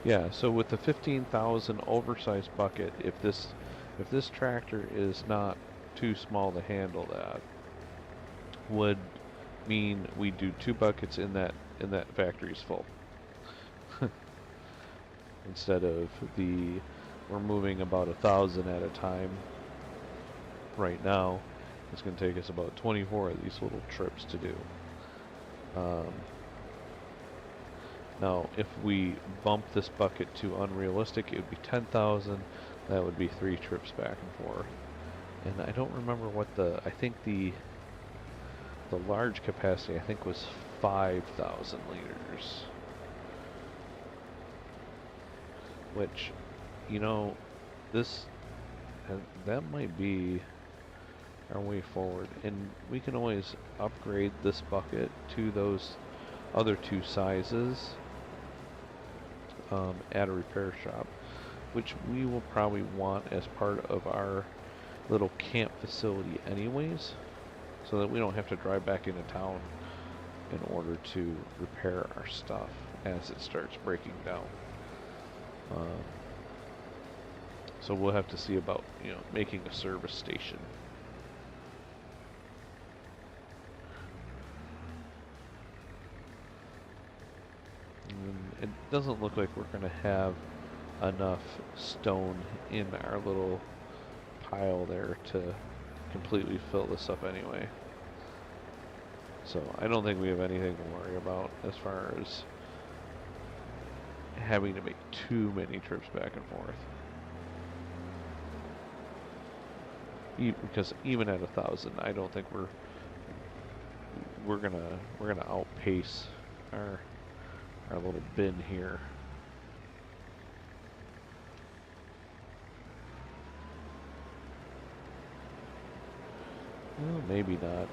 Yeah, so with the 15,000 oversized bucket, if this tractor is not too small to handle that, would mean we do 2 buckets in that factory's full. Instead of we're moving about 1,000 at a time right now. It's going to take us about 24 of these little trips to do. Now, if we bump this bucket to unrealistic, it would be 10,000. That would be 3 trips back and forth. And I don't remember what I think the large capacity, I think, was 5,000 liters. Which, that might be our way forward. And we can always upgrade this bucket to those other 2 sizes at a repair shop, which we will probably want as part of our little camp facility anyways, so that we don't have to drive back into town in order to repair our stuff as it starts breaking down. So we'll have to see about making a service station. It doesn't look like we're going to have enough stone in our little pile there to completely fill this up anyway. So I don't think we have anything to worry about as far as having to make too many trips back and forth. Because even at 1,000, I don't think we're gonna outpace our little bin here. Well, maybe not.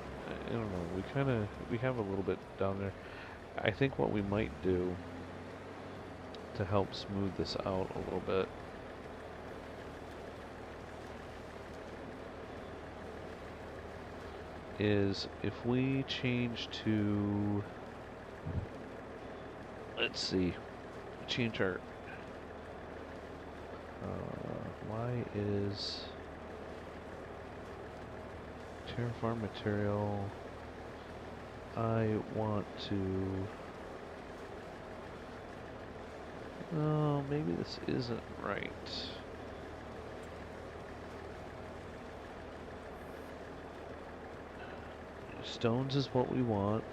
I don't know. We have a little bit down there. I think what we might do to help smooth this out a little bit is if we change to, let's see, change our, why is terraform material, I want to, oh, maybe this isn't right. Stones is what we want.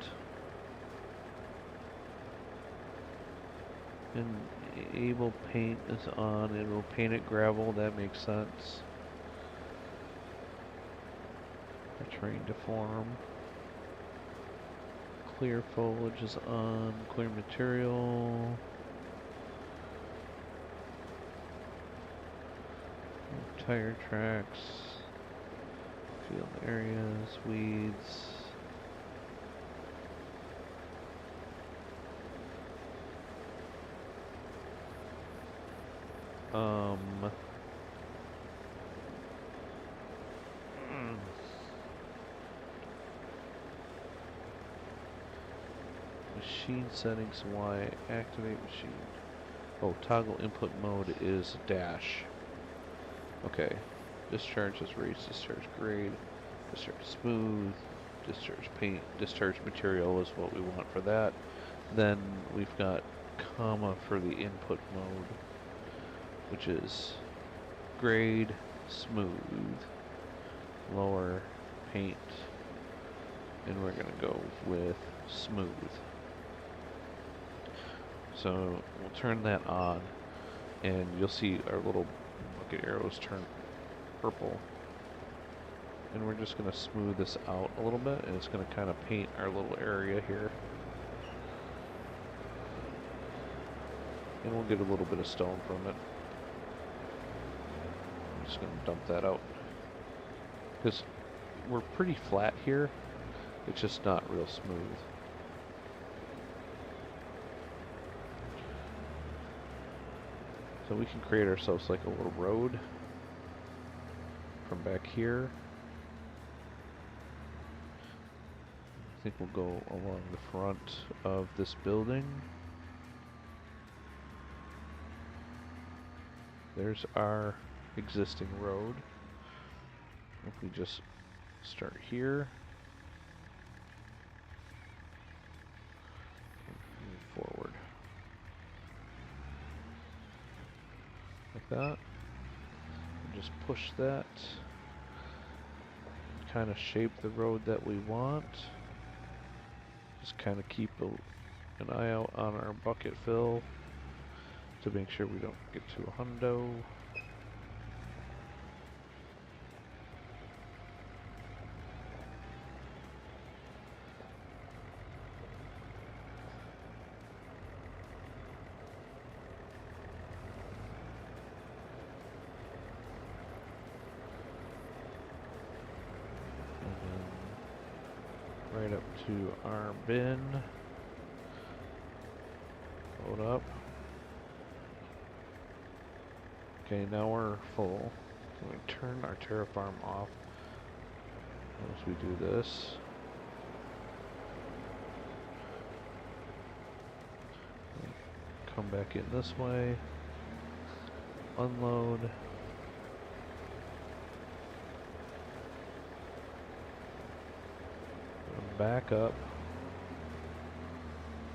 Enable paint is on. It will paint it gravel. That makes sense. Terrain deform. Clear foliage is on. Clear material. Tire tracks. Field areas. Weeds. Machine settings Y. Activate machine. Oh, toggle input mode is dash. Okay. Discharge is raised, discharge grade, discharge smooth, discharge paint, discharge material is what we want for that. Then we've got comma for the input mode, which is grade, smooth, lower, paint, and we're going to go with smooth. So we'll turn that on, and you'll see our little bucket arrows turn purple. And we're just going to smooth this out a little bit, and it's going to kind of paint our little area here. And we'll get a little bit of stone from it. I'm just going to dump that out. Because we're pretty flat here, it's just not real smooth. So we can create ourselves like a little road from back here. I think we'll go along the front of this building. There's our existing road. If we just start here, move forward like that, and just push that, kind of shape the road that we want. Just kind of keep an eye out on our bucket fill to make sure we don't get to a hundo. Right up to our bin. Load up. Okay, now we're full. Can we turn our terraform off once we do this? Come back in this way. Unload. Back up,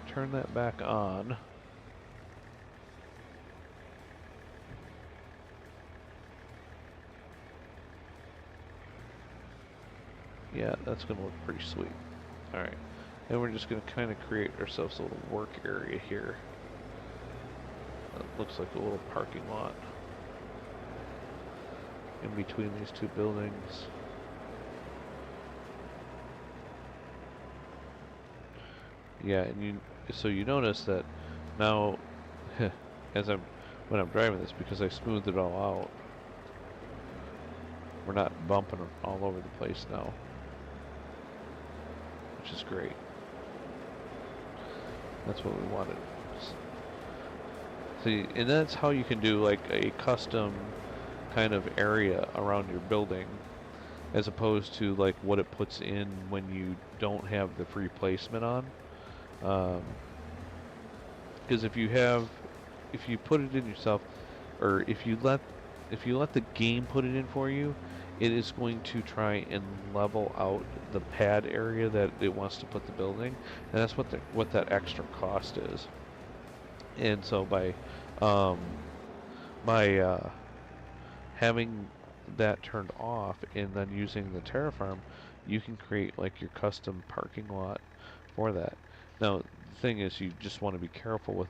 turn that back on, yeah, that's going to look pretty sweet. Alright, and we're just going to kind of create ourselves a little work area here. That looks like a little parking lot in between these two buildings. Yeah, and so you notice that now, when I'm driving this, because I smoothed it all out, we're not bumping all over the place now, which is great. That's what we wanted. See, and that's how you can do like a custom kind of area around your building, as opposed to like what it puts in when you don't have the free placement on. Because if you put it in yourself, or if you let the game put it in for you, it is going to try and level out the pad area that it wants to put the building, and that's what that extra cost is. And so by having that turned off and then using the terraform, you can create like your custom parking lot for that. Now, the thing is, you just want to be careful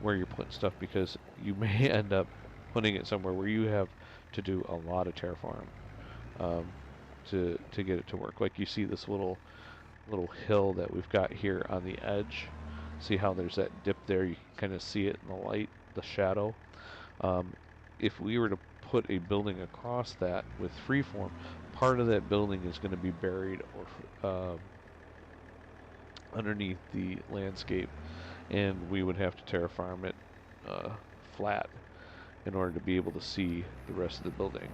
where you're putting stuff, because you may end up putting it somewhere where you have to do a lot of terraform um, to get it to work. Like you see this little hill that we've got here on the edge. See how there's that dip there? You can kind of see it in the light, the shadow. Um, if we were to put a building across that with freeform, part of that building is going to be buried or underneath the landscape, and we would have to terraform it flat in order to be able to see the rest of the building.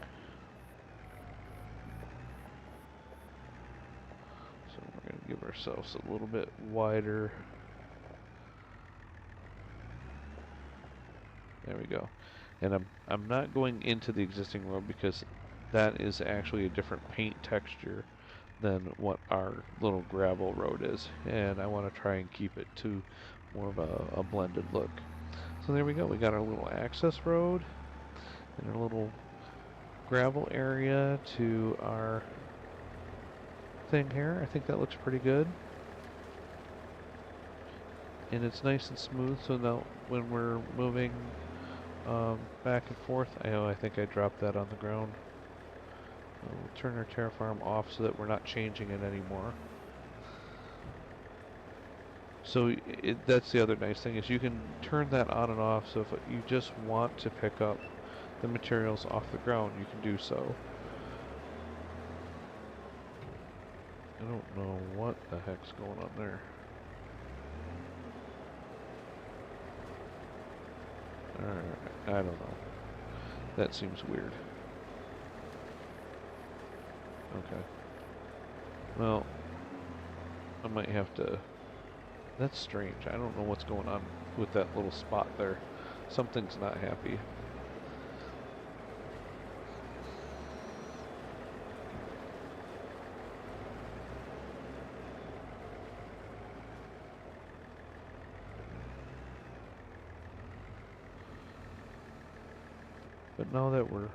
So we're going to give ourselves a little bit wider. There we go. And I'm not going into the existing road because that is actually a different paint texture than what our little gravel road is, and I want to try and keep it to more of a blended look. So there we go. We got our little access road and our little gravel area to our thing here. I think that looks pretty good. And it's nice and smooth, so now when we're moving back and forth, I think I dropped that on the ground. We'll turn our terraform off so that we're not changing it anymore. So that's the other nice thing, is you can turn that on and off, so if you just want to pick up the materials off the ground, you can do so. I don't know what the heck's going on there. Alright, I don't know. That seems weird. Okay. Well, I might have to... That's strange. I don't know what's going on with that little spot there. Something's not happy. But now that we're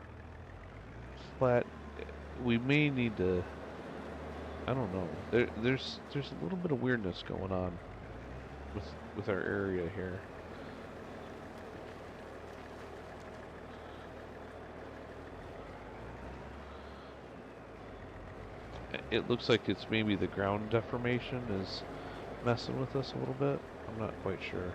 flat, we may need to... I don't know. There's a little bit of weirdness going on with our area here. It looks like it's maybe the ground deformation is messing with us a little bit. I'm not quite sure.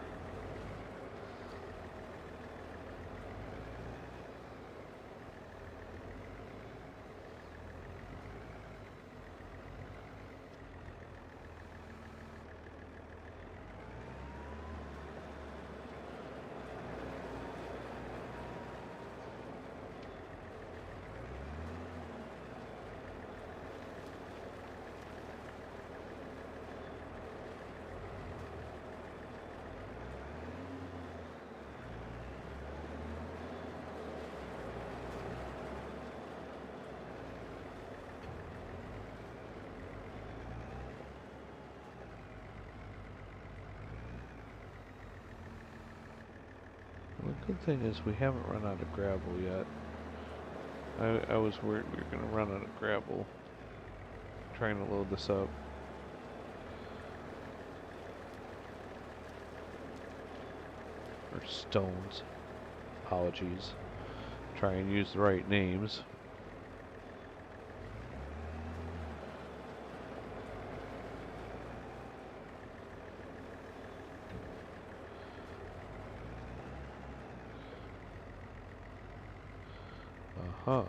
The good thing is we haven't run out of gravel yet. I was worried we were going to run out of gravel trying to load this up. Or stones. Apologies. Try and use the right names. Huh.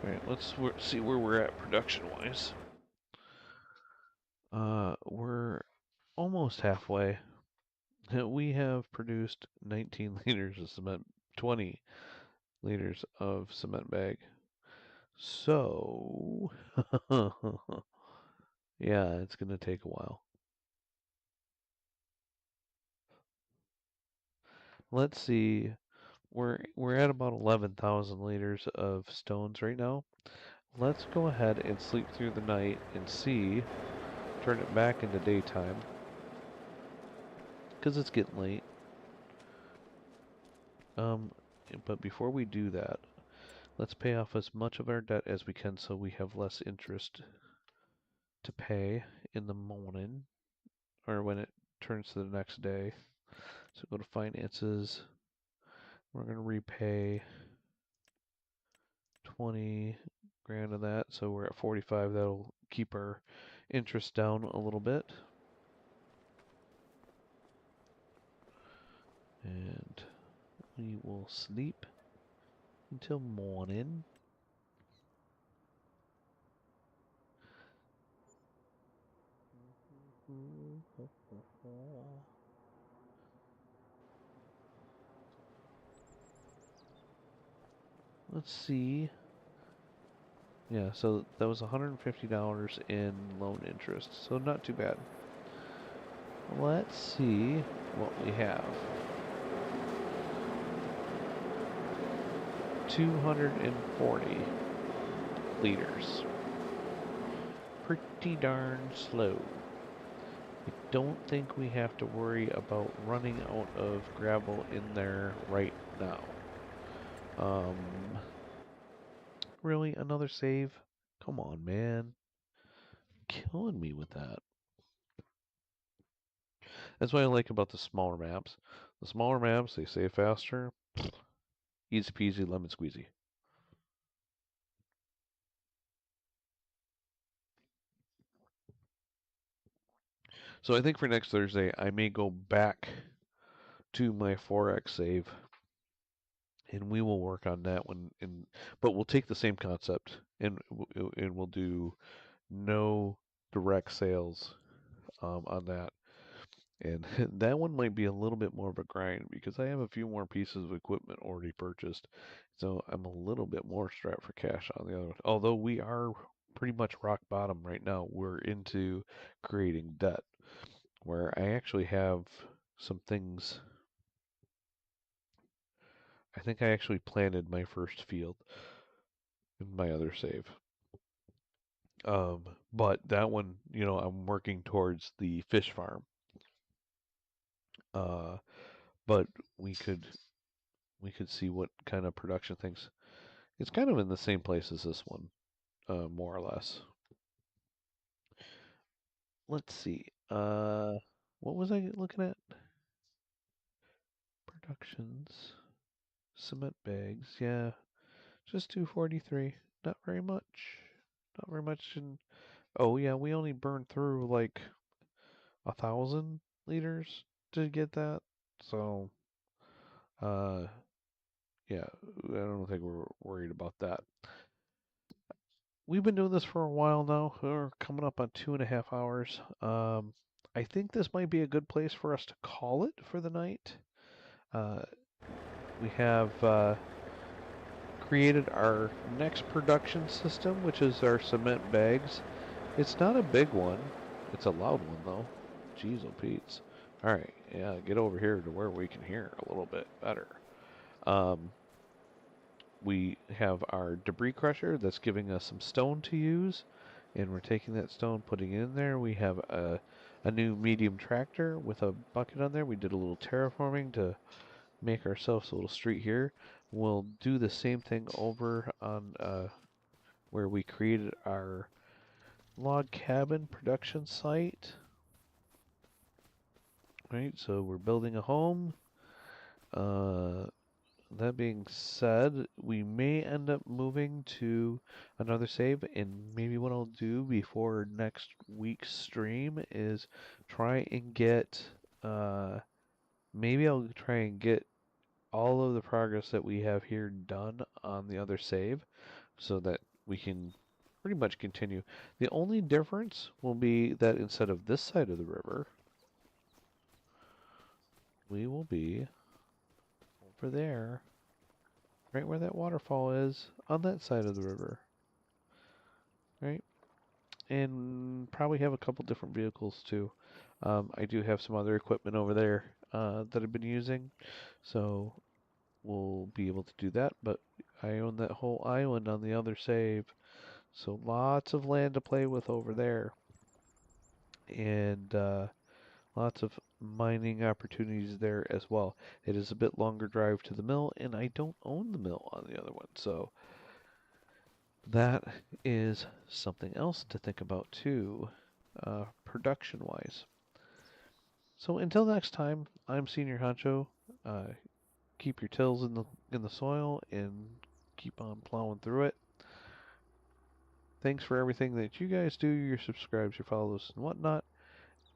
Alright, let's see where we're at production-wise. We're almost halfway. We have produced 19 liters of cement, 20 liters of cement bag. So, yeah, it's going to take a while. Let's see. We're at about 11,000 liters of stones right now. Let's go ahead and sleep through the night and see turn it back into daytime because it's getting late. But before we do that, let's pay off as much of our debt as we can so we have less interest to pay in the morning or when it turns to the next day. So go to finances. We're going to repay 20 grand of that. So we're at 45. That'll keep our interest down a little bit. And we will sleep until morning. Let's see. Yeah, so that was $150 in loan interest, so not too bad. Let's see what we have. 240 liters. Pretty darn slow. I don't think we have to worry about running out of gravel in there right now. Really? Another save? Come on, man. Killing me with that. That's what I like about the smaller maps. The smaller maps, they save faster. Easy peasy, lemon squeezy. So I think for next Thursday, I may go back to my 4x save, and we will work on that one. But we'll take the same concept, and we'll do no direct sales on that. And that one might be a little bit more of a grind because I have a few more pieces of equipment already purchased. So I'm a little bit more strapped for cash on the other one. Although we are pretty much rock bottom right now, we're into creating debt where I actually have some things. I think I actually planted my first field in my other save. But that one, I'm working towards the fish farm. But we could see what kind of production things. It's kind of in the same place as this one, more or less. Let's see. What was I looking at? Productions, cement bags. Yeah, just 243. Not very much. Not very much. Oh yeah, we only burned through like 1,000 liters to get that. So, uh, yeah, I don't think we're worried about that. We've been doing this for a while now. We're coming up on 2.5 hours. I think this might be a good place for us to call it for the night. We have created our next production system, which is our cement bags. It's not a big one. It's a loud one, though. Jeez, oh Pete's. All right, yeah, get over here to where we can hear a little bit better. We have our debris crusher that's giving us some stone to use, and we're taking that stone, putting it in there. We have a new medium tractor with a bucket on there. We did a little terraforming to make ourselves a little street here. We'll do the same thing over on where we created our log cabin production site. Right, so we're building a home. That being said, we may end up moving to another save, and maybe what I'll do before next week's stream is try and get, maybe I'll try and get all of the progress that we have here done on the other save so that we can pretty much continue. The only difference will be that instead of this side of the river, we will be over there. Right where that waterfall is, on that side of the river. Right? And probably have a couple different vehicles too. I do have some other equipment over there that I've been using, so we'll be able to do that. But I own that whole island on the other save, so lots of land to play with over there. and lots of mining opportunities there as well. It is a bit longer drive to the mill, and I don't own the mill on the other one, so that is something else to think about too, production wise. So until next time, I'm Senior Honcho. Uh, keep your tills in the soil and keep on plowing through it. Thanks for everything that you guys do, your subscribes, your follows, and whatnot.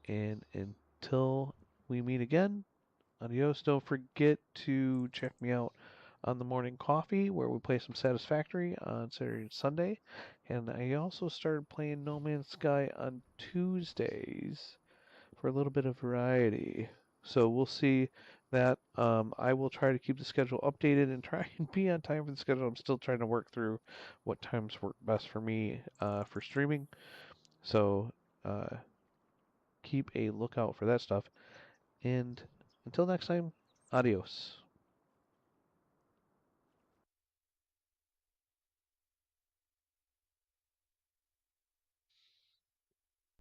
And until we meet again, adios. Don't forget to check me out on the morning coffee where we play some Satisfactory on Saturday and Sunday. And I also started playing No Man's Sky on Tuesdays for a little bit of variety. So we'll see that. I will try to keep the schedule updated and try and be on time for the schedule. I'm still trying to work through what times work best for me for streaming. So uh, keep a lookout for that stuff. And until next time, adios.